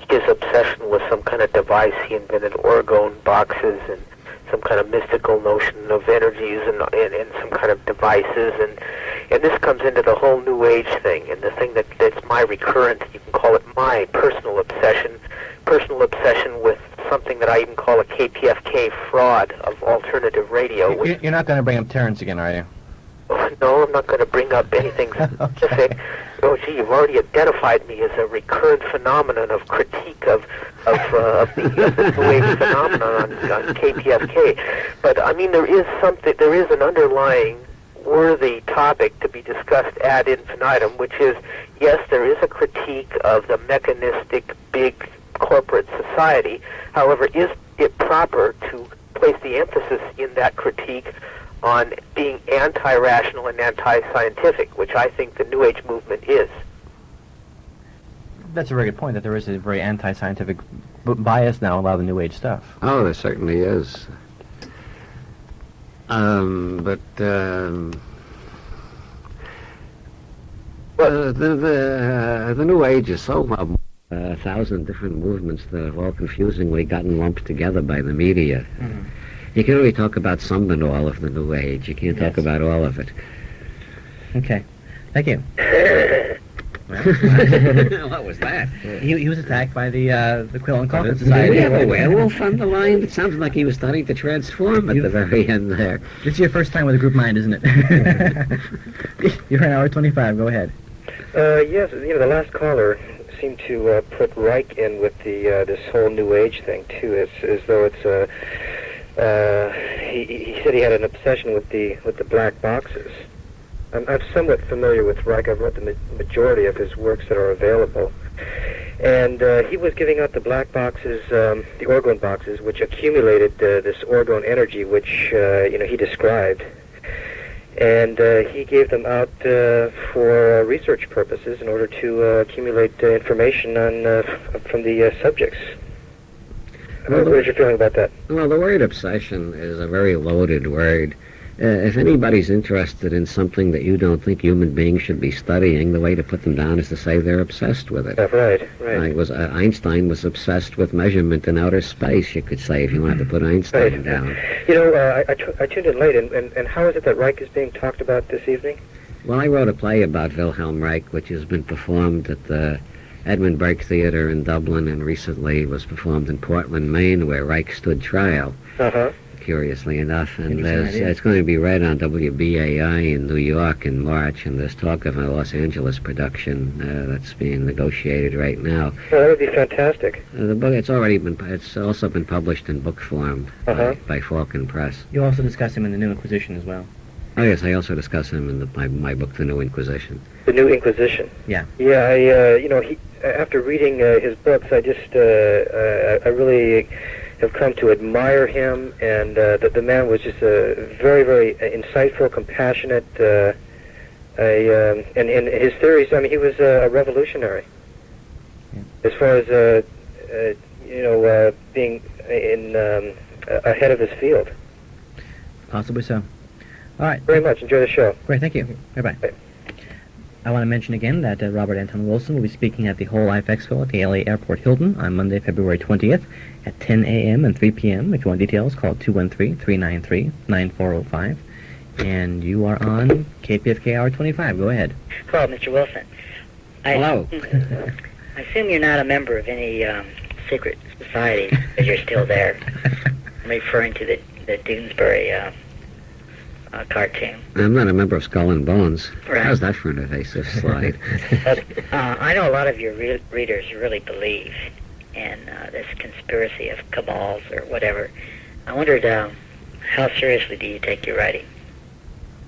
his obsession was some kind of device he invented, orgone boxes and some kind of mystical notion of energies and some kind of devices, and this comes into the whole New Age thing, and the thing that's my recurrent, you can call it my personal obsession with something that I even call a KPFK fraud of alternative radio. You're not going to bring up Terrence again, are you? No, I'm not going to bring up anything specific. Oh, gee, you've already identified me as a recurrent phenomenon of critique of the New Age phenomenon on KPFK. But, I mean, there is an underlying worthy topic to be discussed ad infinitum, which is, yes, there is a critique of the mechanistic big corporate society. However, is it proper to place the emphasis in that critique on being anti-rational and anti-scientific, which I think the New Age movement is? That's a very good point, that there is a very anti-scientific bias now in a lot of the New Age stuff. Oh, there certainly is. The New Age is so 1,000 different movements that have all confusingly gotten lumped together by the media. Mm-hmm. You can only talk about some and all of the New Age. You can't talk about all of it. Okay. Thank you. What was that? He was attacked by the Quill and Coffin Society. Did we have a werewolf on the line? It sounded like he was starting to transform at the very end there. This is your first time with a group mind, isn't it? You're an hour 25. Go ahead. Yes, the last caller seem to put Reich in with the this whole New Age thing too. It's as though it's he said he had an obsession with the black boxes. I'm somewhat familiar with Reich. I've read the majority of his works that are available. And he was giving out the black boxes, the orgone boxes, which accumulated this orgone energy, which he described. And he gave them out for research purposes in order to accumulate information on from the subjects. What is your feeling about that? Well, the word obsession is a very loaded word. If anybody's interested in something that you don't think human beings should be studying, the way to put them down is to say they're obsessed with it. Right. Einstein was obsessed with measurement in outer space, you could say, if you wanted to put Einstein down. I tuned in late, and how is it that Reich is being talked about this evening? Well, I wrote a play about Wilhelm Reich, which has been performed at the Edmund Burke Theatre in Dublin, and recently was performed in Portland, Maine, where Reich stood trial. Curiously enough, and it's going to be read on WBAI in New York in March, and there's talk of a Los Angeles production that's being negotiated right now. Well, that would be fantastic. The book, it's also been published in book form by Falcon Press. You also discuss him in the New Inquisition as well. Oh yes, I also discuss him in my book, The New Inquisition. The New Inquisition. Yeah. Yeah, he after reading his books, I just I really have come to admire him, and the man was just a very, very insightful, compassionate, and his theories. I mean, he was a revolutionary as far as being in ahead of his field. Possibly so. All right. Very much. Enjoy the show. Great. Thank you. Bye-bye. Bye. I want to mention again that Robert Anton Wilson will be speaking at the Whole Life Expo at the LA Airport Hilton on Monday, February 20th at 10 a.m. and 3 p.m. If you want details, call 213-393-9405. And you are on KPFK Hour 25. Go ahead. Hello, Mr. Wilson. Hello. I assume you're not a member of any secret society, because you're still there. I'm referring to the Doonesbury cartoon. I'm not a member of Skull and Bones. Right. How's that for an evasive slide? I know a lot of your readers really believe in this conspiracy of cabals or whatever. I wondered, how seriously do you take your writing?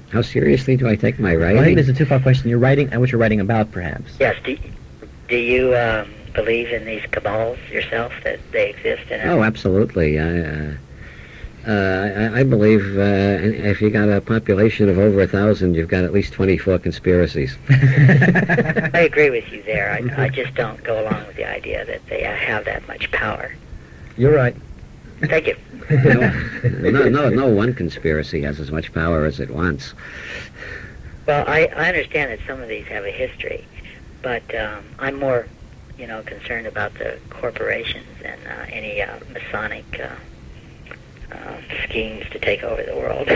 How seriously do I take my writing? Well, I think there's a two-part question. You're writing and what you're writing about, perhaps. Yes. Do you believe in these cabals yourself, that they exist? Oh, absolutely. I believe if you got a population of over 1,000, you've got at least 24 conspiracies. I agree with you there. I just don't go along with the idea that they have that much power. You're right. Thank you. No one conspiracy has as much power as it wants. Well, I understand that some of these have a history, but I'm more, concerned about the corporations and any Masonic schemes to take over the world.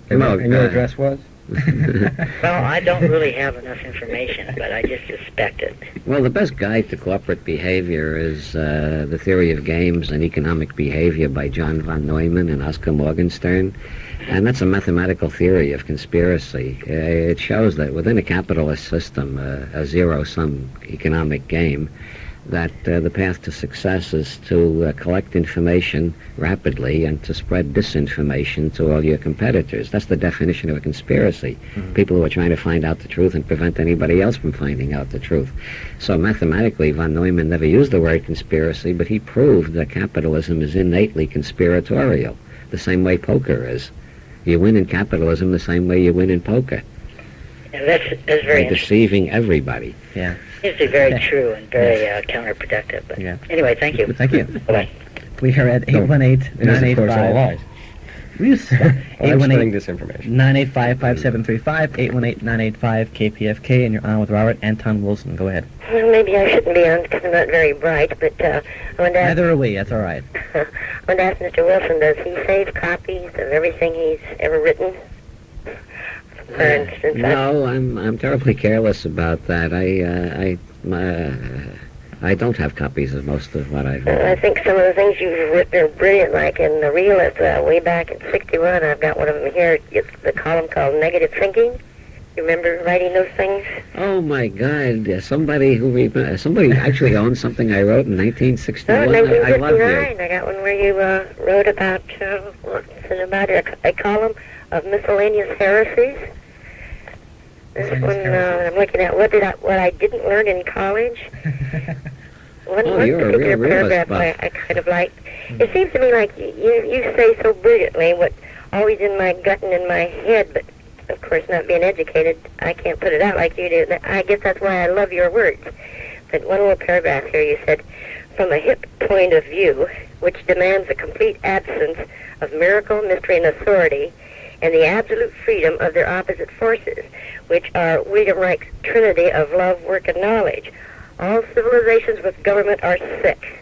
And your address was? Well, I don't really have enough information, but I just suspect it. Well, the best guide to corporate behavior is The Theory of Games and Economic Behavior by John von Neumann and Oscar Morgenstern. And that's a mathematical theory of conspiracy. It shows that within a capitalist system, a zero-sum economic game, that the path to success is to collect information rapidly and to spread disinformation to all your competitors. That's the definition of a conspiracy. Mm-hmm. People who are trying to find out the truth and prevent anybody else from finding out the truth. So mathematically, von Neumann never used the word conspiracy, but he proved that capitalism is innately conspiratorial, the same way poker is. You win in capitalism the same way you win in poker. Yeah, that's very by deceiving everybody. Yeah. It's very true and very counterproductive. But anyway, thank you. Thank you. Bye-bye. We are at 818-985. I'm spreading disinformation. 985-5735, 818-985-KPFK, and you're on with Robert Anton Wilson. Go ahead. Well, maybe I shouldn't be on because I'm not very bright, but I wanted to ask... Neither are we, that's all right. I wanted to ask Mr. Wilson, does he save copies of everything he's ever written? For instance, No, I'm terribly careless about that. I don't have copies of most of what I've written. I think some of the things you've written are brilliant, like in The Realist, way back in '61. I've got one of them here. It's the column called Negative Thinking. You remember writing those things? Oh, my God! Somebody somebody actually owns something I wrote in 1961. I love you. 1959. I got one where you wrote about what's it about? A column of miscellaneous heresies. This one I'm looking at what I didn't learn in college. One you're a particular real realist, paragraph I kind of like. It seems to me like you say so brilliantly what always in my gut and in my head, but of course not being educated, I can't put it out like you do. I guess that's why I love your words. But one little paragraph here, you said, from a hip point of view, which demands a complete absence of miracle, mystery, and authority, and the absolute freedom of their opposite forces, which are William Reich's trinity of love, work, and knowledge. All civilizations with government are sick.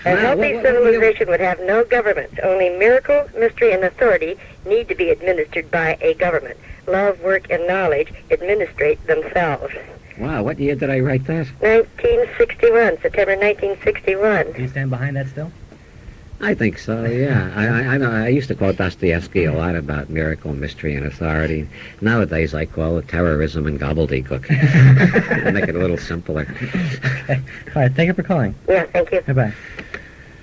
A healthy civilization would have no government. Only miracle, mystery, and authority need to be administered by a government. Love, work, and knowledge administrate themselves. Wow, what year did I write that? 1961, September 1961. Do you stand behind that still? I think so, yeah. I know. I used to quote Dostoevsky a lot about miracle, mystery, and authority. Nowadays, I call it terrorism and gobbledygook. Make it a little simpler. Okay. All right, thank you for calling. Yeah, thank you. Bye-bye.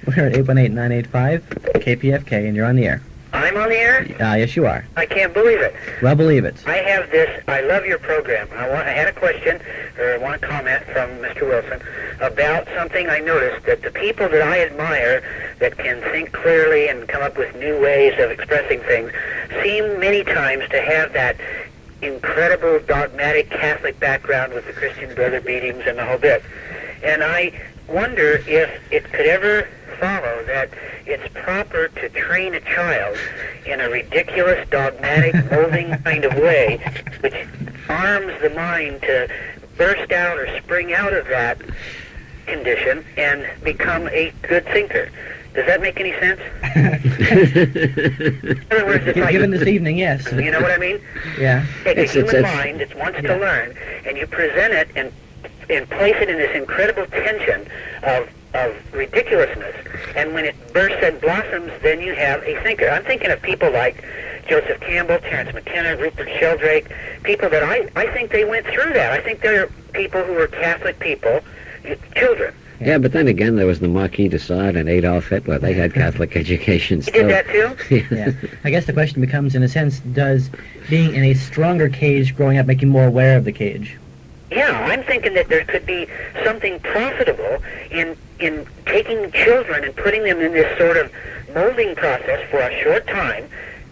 We're at 818-985 KPFK, and you're on the air. I'm on the air? Yes, you are. I can't believe it. Well, believe it. I have this. I love your program. I had a question, or I want a comment from Mr. Wilson about something I noticed, that the people that I admire that can think clearly and come up with new ways of expressing things seem many times to have that incredible dogmatic Catholic background with the Christian brother beatings and the whole bit. And I wonder if it could ever follow that it's proper to train a child in a ridiculous, dogmatic, molding kind of way, which arms the mind to burst out or spring out of that condition and become a good thinker. Does that make any sense? In other words, it's like, given this evening, yes. You know what I mean? Yeah. Take a human mind that wants to learn, and you present it and place it in this incredible tension of ridiculousness, and when it bursts and blossoms, then you have a thinker. I'm thinking of people like Joseph Campbell, Terence McKenna, Rupert Sheldrake, people that I think they went through that. I think they're people who were Catholic people, children. Yeah, but then again, there was the Marquis de Sade and Adolf Hitler. They had Catholic educations, too. He did that, too? Yeah. I guess the question becomes, in a sense, does being in a stronger cage growing up make you more aware of the cage? Yeah, I'm thinking that there could be something profitable in taking children and putting them in this sort of molding process for a short time,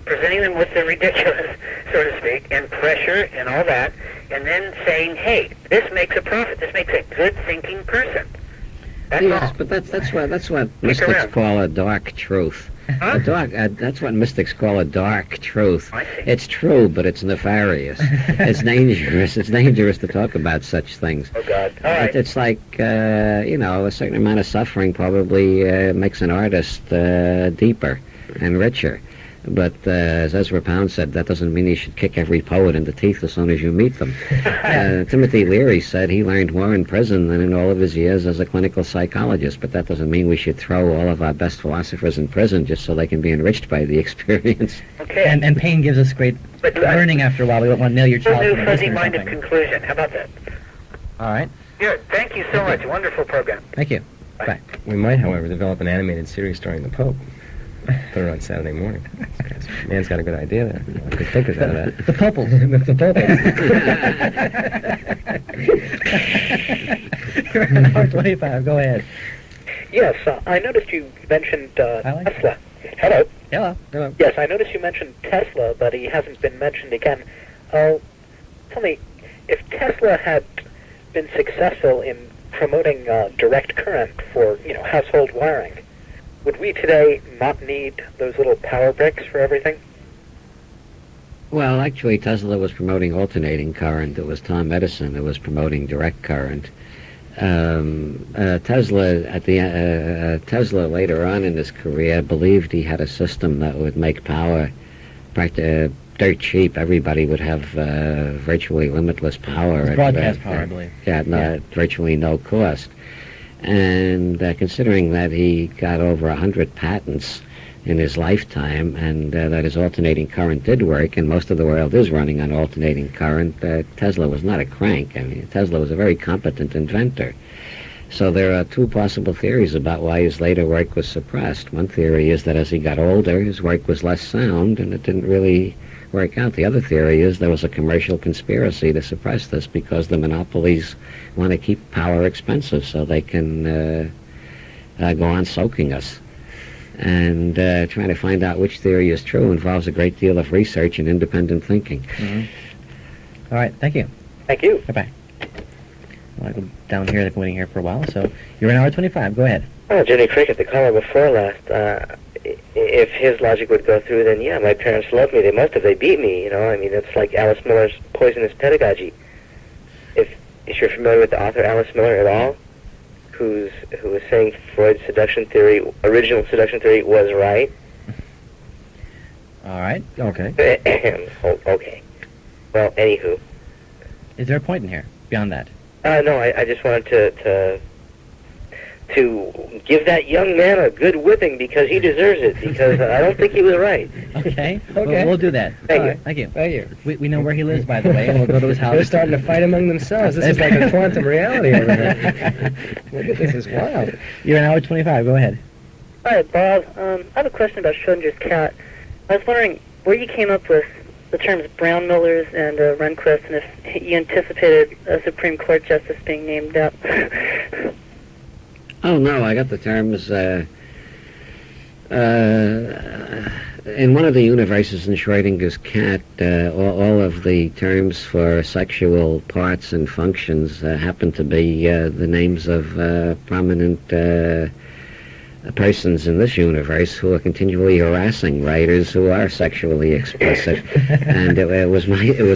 presenting them with the ridiculous, so to speak, and pressure and all that, and then saying, hey, this makes a profit, this makes a good thinking person. Yes, but that's what mystics call a dark truth. Huh? That's what mystics call a dark truth. I see. It's true, but it's nefarious. It's dangerous. It's dangerous to talk about such things. Oh, God. All right. It's like, a certain amount of suffering probably makes an artist deeper and richer. But as Ezra Pound said, that doesn't mean you should kick every poet in the teeth as soon as you meet them. Timothy Leary said he learned more in prison than in all of his years as a clinical psychologist, but that doesn't mean we should throw all of our best philosophers in prison just so they can be enriched by the experience. Okay. And pain gives us great learning after a while. We don't want to nail your child to the fuzzy-minded conclusion. How about that? All right. Good. Thank you so much. Wonderful program. Thank you. Bye. We might, however, develop an animated series starring the Pope. Put it on Saturday morning. Man's got a good idea there. Good thinkers out of that. The Poples. The Poples. You're an hour 25. Go ahead. Yes, I noticed you mentioned Tesla. Hello. Hello. Yes, I noticed you mentioned Tesla, but he hasn't been mentioned again. Tell me, if Tesla had been successful in promoting direct current for, household wiring, would we today not need those little power bricks for everything? Well, actually, Tesla was promoting alternating current. It was Tom Edison who was promoting direct current. Tesla later on in his career believed he had a system that would make power dirt cheap. Everybody would have virtually limitless power. Broadcast power, I believe. Yeah, virtually no cost. And considering that he got over 100 patents in his lifetime, and that his alternating current did work, and most of the world is running on alternating current. Tesla was not a crank. I mean, Tesla was a very competent inventor. So there are two possible theories about why his later work was suppressed. One theory is that as he got older, his work was less sound, and it didn't really work out. The other theory is there was a commercial conspiracy to suppress this because the monopolies want to keep power expensive so they can go on soaking us. And trying to find out which theory is true involves a great deal of research and independent thinking. Mm-hmm. All right, thank you. Thank you. Bye-bye. Well, I go down here. I've been waiting here for a while, so you're an hour 25. Go ahead. Oh, Jenny Cricket, the caller before last, if his logic would go through, then yeah, my parents loved me. They must have. They beat me, you know. I mean, it's like Alice Miller's poisonous pedagogy. If you're familiar with the author Alice Miller at all, who was saying Freud's original seduction theory was right. All right. Okay. Okay. Well, anywho. Is there a point in here beyond that? No, I just wanted to give that young man a good whipping because he deserves it, because I don't think he was right. Okay. We'll do that. Thank you. Thank you. Thank you. We know where he lives, by the way, and we'll go to his house. They're starting to fight among themselves. This is like a quantum reality over here. Look at this, is wild. You're an hour 25. Go ahead. Hi, Bob. I have a question about Schrodinger's cat. I was wondering where you came up with the terms Brown Millers and Rehnquist, and if you anticipated a Supreme Court justice being named up. Oh, no, I got the terms in one of the universes in Schrodinger's cat. All of the terms for sexual parts and functions happen to be the names of prominent persons in this universe who are continually harassing writers who are sexually explicit. And it was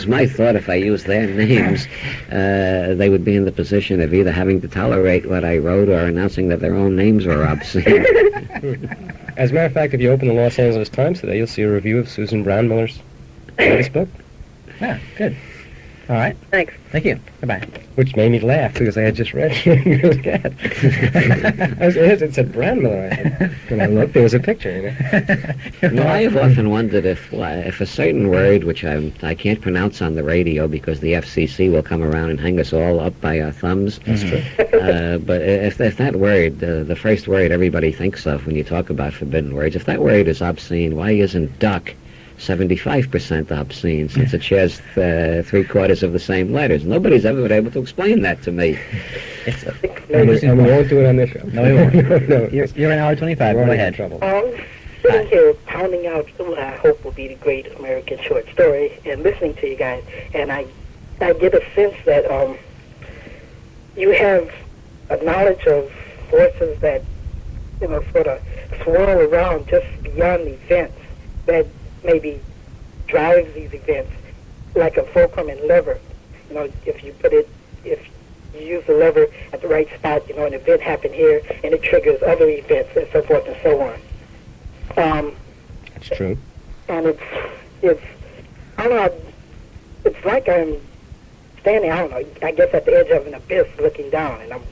my thought if I used their names, they would be in the position of either having to tolerate what I wrote or announcing that their own names were obscene. As a matter of fact, if you open the Los Angeles Times today, you'll see a review of Susan Brown Miller's latest book. Yeah, good. All right. Thanks. Thank you. Goodbye. Which made me laugh because I had just read Schrodinger's cat. It said Brown Miller. When I looked, there was a picture. You know? No, I have often wondered if a certain word, which I can't pronounce on the radio because the FCC will come around and hang us all up by our thumbs. That's true. But if that word, the first word everybody thinks of when you talk about forbidden words, if that word is obscene, why isn't duck 75% obscene, since it shares 3/4 of the same letters? Nobody's ever been able to explain that to me. And we won't do it on this show. No, we won't. No. You're an hour 25. Go ahead. Trouble. Sitting here pounding out what I hope will be the great American short story and listening to you guys, and I get a sense that you have a knowledge of forces that, you know, sort of swirl around just beyond events, that maybe drives these events like a fulcrum and lever. You know, if you use the lever at the right spot, you know, an event happened here and it triggers other events and so forth and so on. That's true. And it's I don't know, it's like I'm standing, I don't know, I guess at the edge of an abyss looking down, and I'm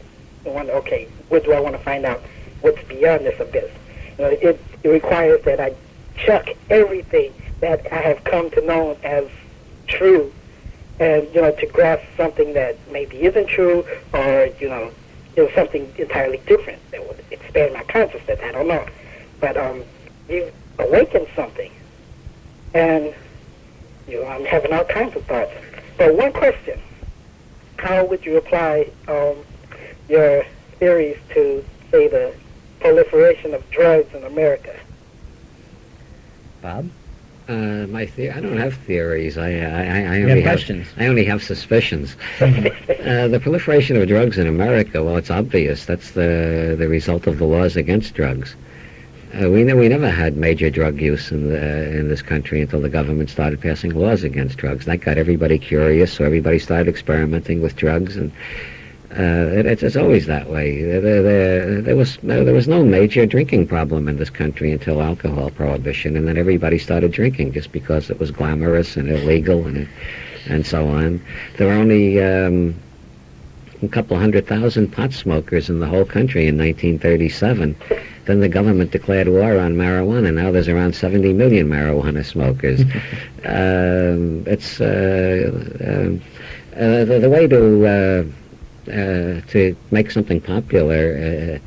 wondering, okay, what do I want to find out? What's beyond this abyss? You know, it requires that I chuck everything that I have come to know as true, and, you know, to grasp something that maybe isn't true, or, you know, something entirely different that would expand my consciousness. I don't know. But you awaken something, and, you know, I'm having all kinds of thoughts. But one question: how would you apply your theories to, say, the proliferation of drugs in America? Bob? I don't have theories. I You only have questions. I only have suspicions. The proliferation of drugs in America, well, it's obvious. That's the result of the laws against drugs. We never had major drug use in this country until the government started passing laws against drugs. That got everybody curious, so everybody started experimenting with drugs, and it's always that way. There was no major drinking problem in this country until alcohol prohibition, and then everybody started drinking just because it was glamorous and illegal and so on. There were only a couple 100,000 pot smokers in the whole country in 1937. Then the government declared war on marijuana. Now there's around 70 million marijuana smokers. The way to make something popular,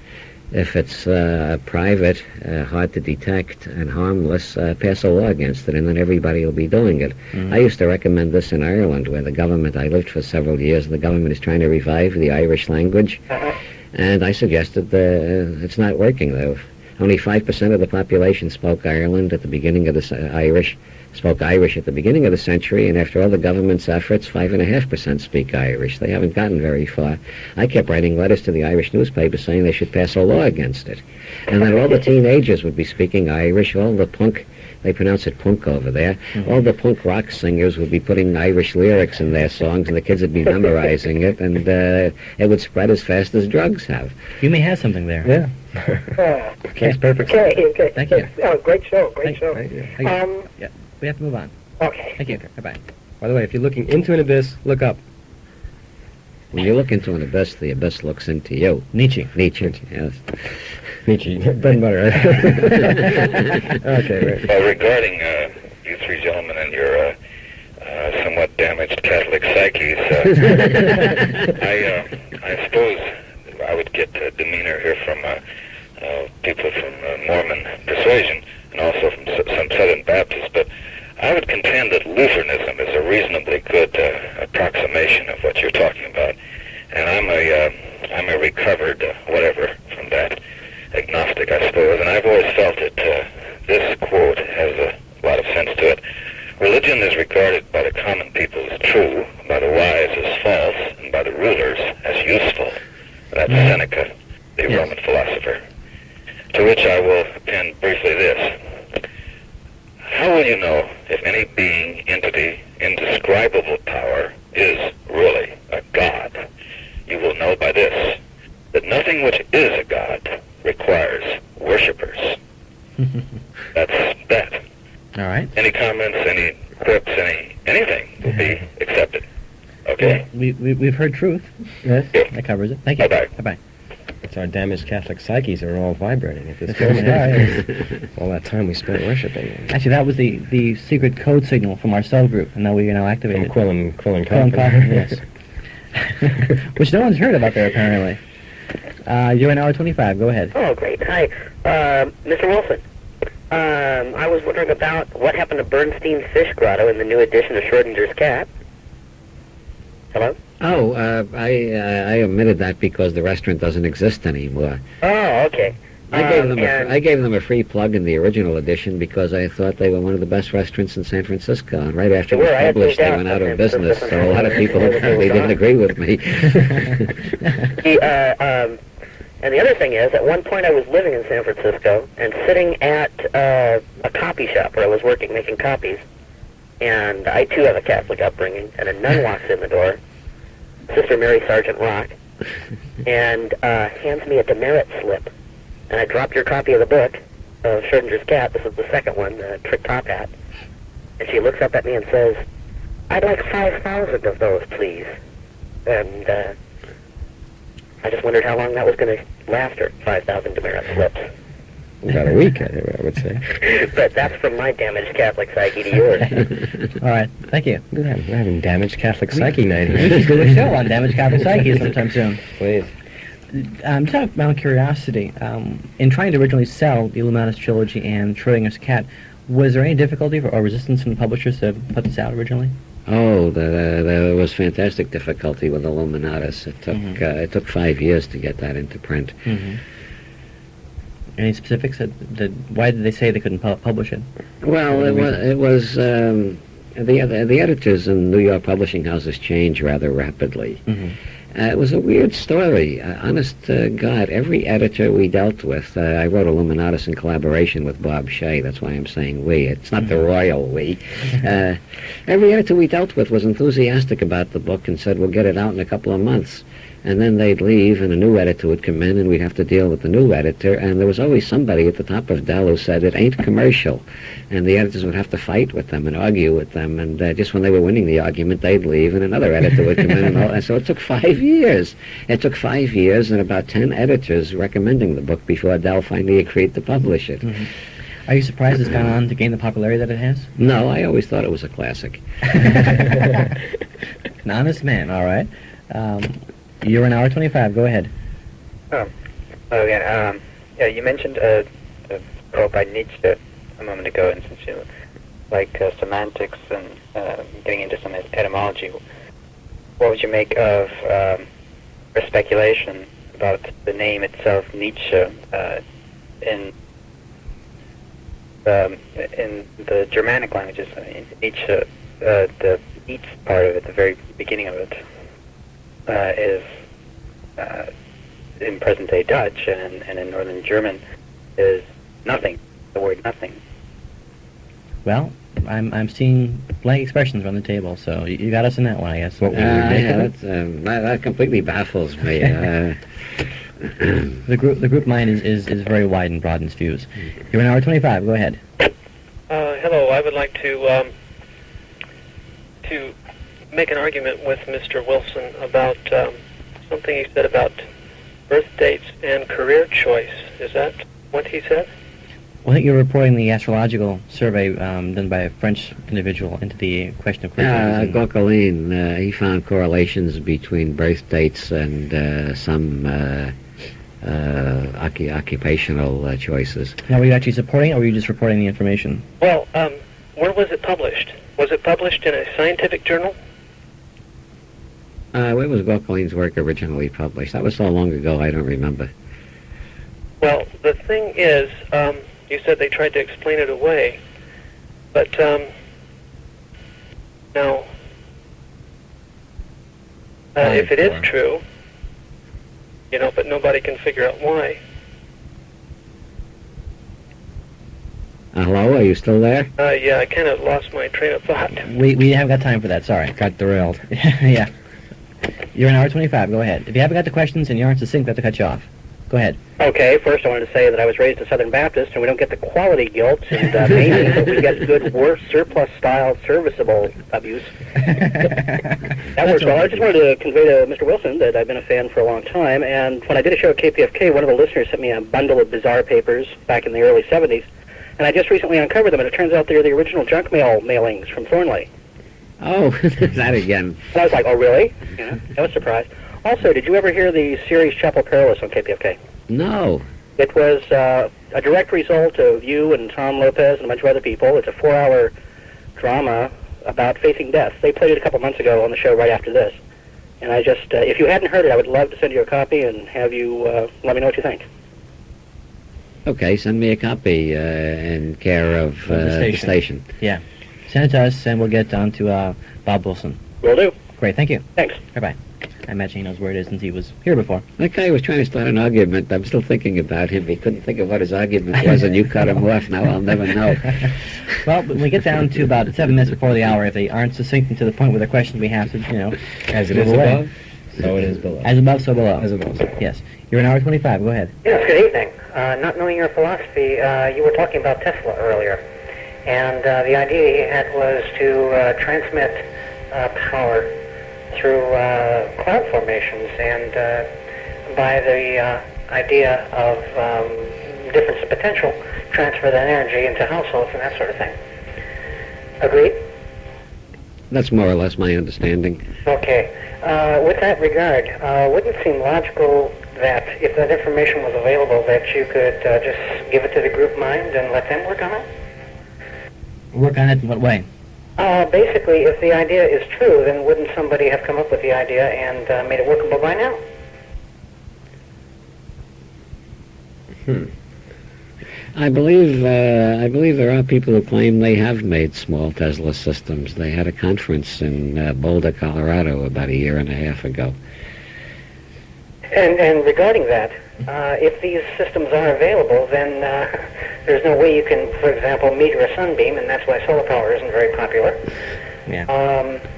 if it's private, hard to detect, and harmless, pass a law against it, and then everybody will be doing it. I used to recommend this in Ireland, where the government, I lived for several years, and the government is trying to revive the Irish language. And I suggested it's not working, though. Only 5% of the population spoke Irish at the beginning of the century, and after all the government's efforts, 5.5% speak Irish. They haven't gotten very far. I kept writing letters to the Irish newspapers saying they should pass a law against it. And then all the teenagers would be speaking Irish, all the punk, they pronounce it punk over there, all the punk rock singers would be putting Irish lyrics in their songs, and the kids would be memorizing it, and it would spread as fast as drugs have. You may have something there. Yeah. Okay. Perfect. Okay. Thank you. Oh, great show. Thank you. Yeah, we have to move on. Okay. Thank you. Bye-bye. By the way, if you're looking into an abyss, look up. When you look into an abyss, the abyss looks into you. Nietzsche. Yes. Nietzsche, bread and butter. Okay, right. Regarding you three gentlemen and your somewhat damaged Catholic psyches, I suppose I would get demeanor here from people from Mormon persuasion and also from some Southern Baptists, but I would contend that Lutheranism is a reasonably good approximation of what you're talking about, and I'm a recovered whatever from that, agnostic, I suppose, and I've always felt that this quote has a lot of sense to it. Religion is regarded by the common people as true, by the wise as false, and by the rulers as useful. That's Seneca, the Roman philosopher. To which I will append briefly this. How will you know if any being, entity, indescribable power is really a god? You will know by this, that nothing which is a god requires worshippers. That's that. All right. Any comments, any quips, anything will be accepted. Okay? Well, we've heard truth. Yes. That covers it. Thank you. Bye-bye. Bye-bye. It's our damaged Catholic psyches are all vibrating at this That's moment. right. All that time we spent worshiping. Actually, that was the secret code signal from our cell group, and now we are now activated. From Quill and Quill and Coffin. Coffin, yes. Which no one's heard about there, apparently. You're an hour 25. Go ahead. Oh, great. Hi. Mr. Wilson. I was wondering about what happened to Bernstein's Fish Grotto in the new edition of Schrodinger's Cat. Hello? Oh, I omitted that because the restaurant doesn't exist anymore. Oh, okay. I gave them a free plug in the original edition because I thought they were one of the best restaurants in San Francisco. And right after it was published, they went out of business. So a lot of people apparently didn't agree with me. And the other thing is, at one point I was living in San Francisco and sitting at a copy shop where I was working, making copies. And I, too, have a Catholic upbringing. And a nun walks in the door, Sister Mary Sargent Rock, and hands me a demerit slip. And I dropped your copy of the book of Schrodinger's Cat. This is the second one, the Trick Top Hat. And she looks up at me and says, "I'd like 5,000 of those, please." And I just wondered how long that was going to last her, 5,000 demerit slips. About a week, I would say. But that's from my damaged Catholic psyche to yours. All right. Thank you. We're having damaged Catholic psyche night We here. should do a show on damaged Catholic psyche sometime soon. Please. Just out of my own curiosity, in trying to originally sell the Illuminatus trilogy and Schrodinger's Cat, was there any difficulty or resistance from the publishers to put this out originally? Oh, there was fantastic difficulty with Illuminatus. It took 5 years to get that into print. Mm-hmm. Any specifics? Why did they say they couldn't publish it? Well, it was the editors in New York publishing houses change rather rapidly. Mm-hmm. It was a weird story. Honest to God, every editor we dealt with, I wrote Illuminatus in collaboration with Bob Shea. That's why I'm saying we. It's not the royal we. Every editor we dealt with was enthusiastic about the book and said, we'll get it out in a couple of months. And then they'd leave, and a new editor would come in, and we'd have to deal with the new editor. And there was always somebody at the top of Dell who said, it ain't commercial. And the editors would have to fight with them and argue with them. And just when they were winning the argument, they'd leave, and another editor would come in. And so it took 5 years. It took 5 years and about 10 editors recommending the book before Dell finally agreed to publish it. Mm-hmm. Are you surprised it's gone on to gain the popularity that it has? No, I always thought it was a classic. An honest man, all right. You're an hour 25. Go ahead. Yeah, you mentioned a quote by Nietzsche a moment ago, and since you like semantics and getting into some etymology, what would you make of or speculation about the name itself, Nietzsche, in the Germanic languages? I mean, Nietzsche, the Nietzsche part of it, the very beginning of it, is in present-day Dutch, and in Northern German is nothing. The word nothing. Well, I'm seeing blank expressions around the table, so you got us in that one, I guess. What that completely baffles me. The group mind is very wide and broad in its views. You're an hour 25. Go ahead. Hello. I would like to make an argument with Mr. Wilson about something he said about birth dates and career choice. Is that what he said? Well, I think you're reporting the astrological survey done by a French individual into the question of career. Gauquelin, he found correlations between birth dates and some occupational choices. Now, were you actually supporting it, or were you just reporting the information? Well, where was it published? Was it published in a scientific journal? Where was Gauquelin's work originally published? That was so long ago, I don't remember. Well, the thing is, you said they tried to explain it away, but now, if it is true, but nobody can figure out why. Hello, are you still there? Yeah, I kind of lost my train of thought. We haven't got time for that, sorry. Got derailed. Yeah. You're an hour 25, go ahead. If you haven't got the questions and you aren't succinct, I have to cut you off. Go ahead. Okay, first I wanted to say that I was raised a Southern Baptist, and we don't get the quality guilt and maiming, but we get good, worse, surplus-style, serviceable abuse. That works well. I just wanted to convey to Mr. Wilson that I've been a fan for a long time, and when I did a show at KPFK, one of the listeners sent me a bundle of bizarre papers back in the early 70s, and I just recently uncovered them, and it turns out they're the original junk mail mailings from Thornley. Oh, that again. And I was like, oh, really? I was surprised. Also, did you ever hear the series Chapel Perilous on KPFK? No. It was a direct result of you and Tom Lopez and a bunch of other people. It's a 4-hour drama about facing death. They played it a couple months ago on the show right after this. And I just, if you hadn't heard it, I would love to send you a copy and have you let me know what you think. Okay, send me a copy in care of the station. Yeah. Send it to us, and we'll get it on to Bob Wilson. Will do. Great, thank you. Thanks. Bye-bye. I imagine he knows where it is since he was here before. That guy was trying to start an argument. I'm still thinking about him. He couldn't think of what his argument was, and you cut him off. Now I'll never know. Well, when we get down to about 7 minutes before the hour, if they aren't succinct to the point with the questions, we have to, As it move is away. above, so it is below. As above, so below. As above, so below. Yes. You're an hour 25. Go ahead. Yes, good evening. Not knowing your philosophy, you were talking about Tesla earlier. And the idea he had was to transmit power through cloud formations, and by the idea of difference of potential, transfer that energy into households and that sort of thing. Agreed? That's more or less my understanding. Okay. With that regard, wouldn't it seem logical that if that information was available, that you could just give it to the group mind and let them work on it? Work on it in what way? Basically, if the idea is true, then wouldn't somebody have come up with the idea and made it workable by now? I believe there are people who claim they have made small Tesla systems. They had a conference in Boulder, Colorado, about a year and a half ago. And regarding that, if these systems are available, then there's no way you can, for example, meter a sunbeam, and that's why solar power isn't very popular. Yeah.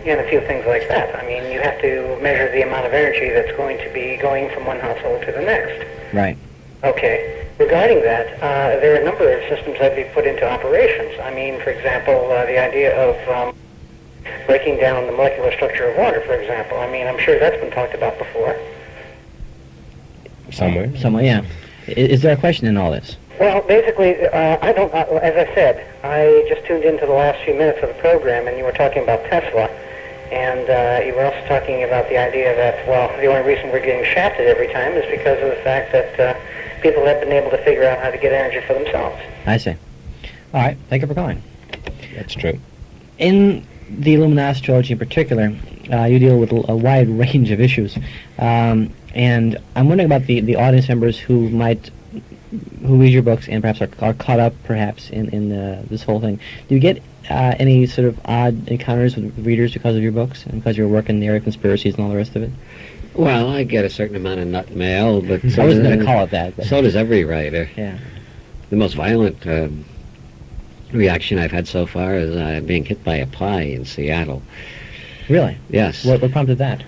And a few things like that. I mean, you have to measure the amount of energy that's going to be going from one household to the next. Right. Okay. Regarding that, there are a number of systems that be put into operations. I mean, for example, the idea of breaking down the molecular structure of water, for example. I mean, I'm sure that's been talked about before. Somewhere, yeah. Is there a question in all this? Well, basically, I don't. As I said, I just tuned into the last few minutes of the program, and you were talking about Tesla, and you were also talking about the idea that, well, the only reason we're getting shafted every time is because of the fact that people have been able to figure out how to get energy for themselves. I see. All right. Thank you for calling. That's true. In the Illuminati trilogy in particular, you deal with a wide range of issues, and I'm wondering about the audience members who read your books and perhaps are caught up perhaps in this whole thing. Do you get any sort of odd encounters with readers because of your books and because your work in the area of conspiracies and all the rest of it? Well, I get a certain amount of nut mail, but I wasn't going to call it that. But so does every writer. Yeah. The most violent reaction I've had so far is being hit by a pie in Seattle. Really? Yes. What prompted that?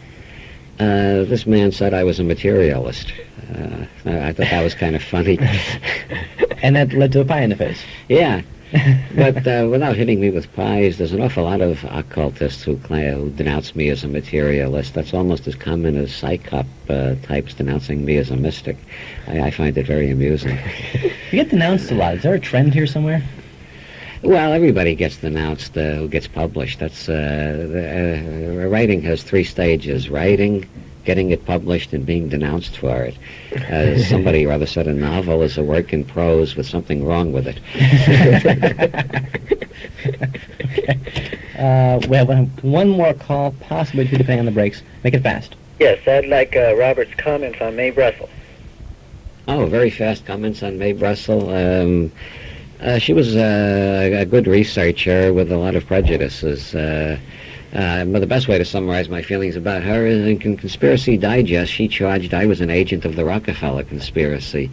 This man said I was a materialist. I thought that was kind of funny. And that led to a pie in the face. Yeah. But without hitting me with pies, there's an awful lot of occultists who denounce me as a materialist. That's almost as common as psychop types denouncing me as a mystic. I find it very amusing. You get denounced a lot. Is there a trend here somewhere? Well, everybody gets denounced who gets published. That's writing has three stages: writing, getting it published, and being denounced for it. As somebody rather said, a novel is a work in prose with something wrong with it. Okay. We have one more call, possibly two, depending on the breaks. Make it fast. Yes, I'd like Robert's comments on Mae Brussel. Oh, very fast comments on Mae Brussel. She was a good researcher with a lot of prejudices. But the best way to summarize my feelings about her is in Conspiracy Digest, she charged I was an agent of the Rockefeller conspiracy.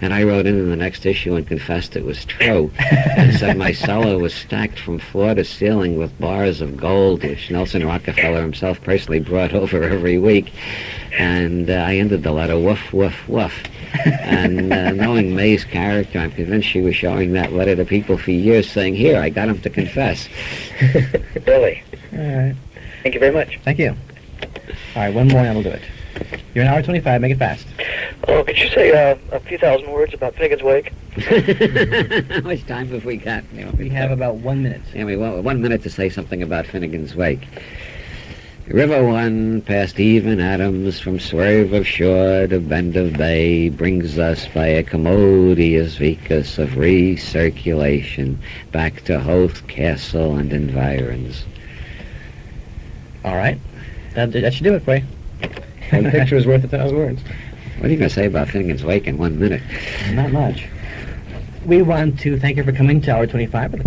And I wrote in the next issue and confessed it was true. And said my cellar was stacked from floor to ceiling with bars of gold, which Nelson Rockefeller himself personally brought over every week. And I ended the letter, woof, woof, woof. And knowing Mae's character, I'm convinced she was showing that letter to people for years, saying, here, I got him to confess. Really? All right. Thank you very much. Thank you. All right, one more and we'll do it. You're an hour 25. Make it fast. Oh, could you say a few thousand words about Finnegan's Wake? How much time have we got? We have about 1 minute. Yeah, we want 1 minute to say something about Finnegan's Wake. River One, past even Adams, from swerve of shore to bend of bay, brings us by a commodious vicus of recirculation back to Hoth Castle and environs. All right. That should do it for you. One picture is worth 1,000 words. What are you going to say about Finnegan's Wake in 1 minute? Not much. We want to thank you for coming to Hour 25.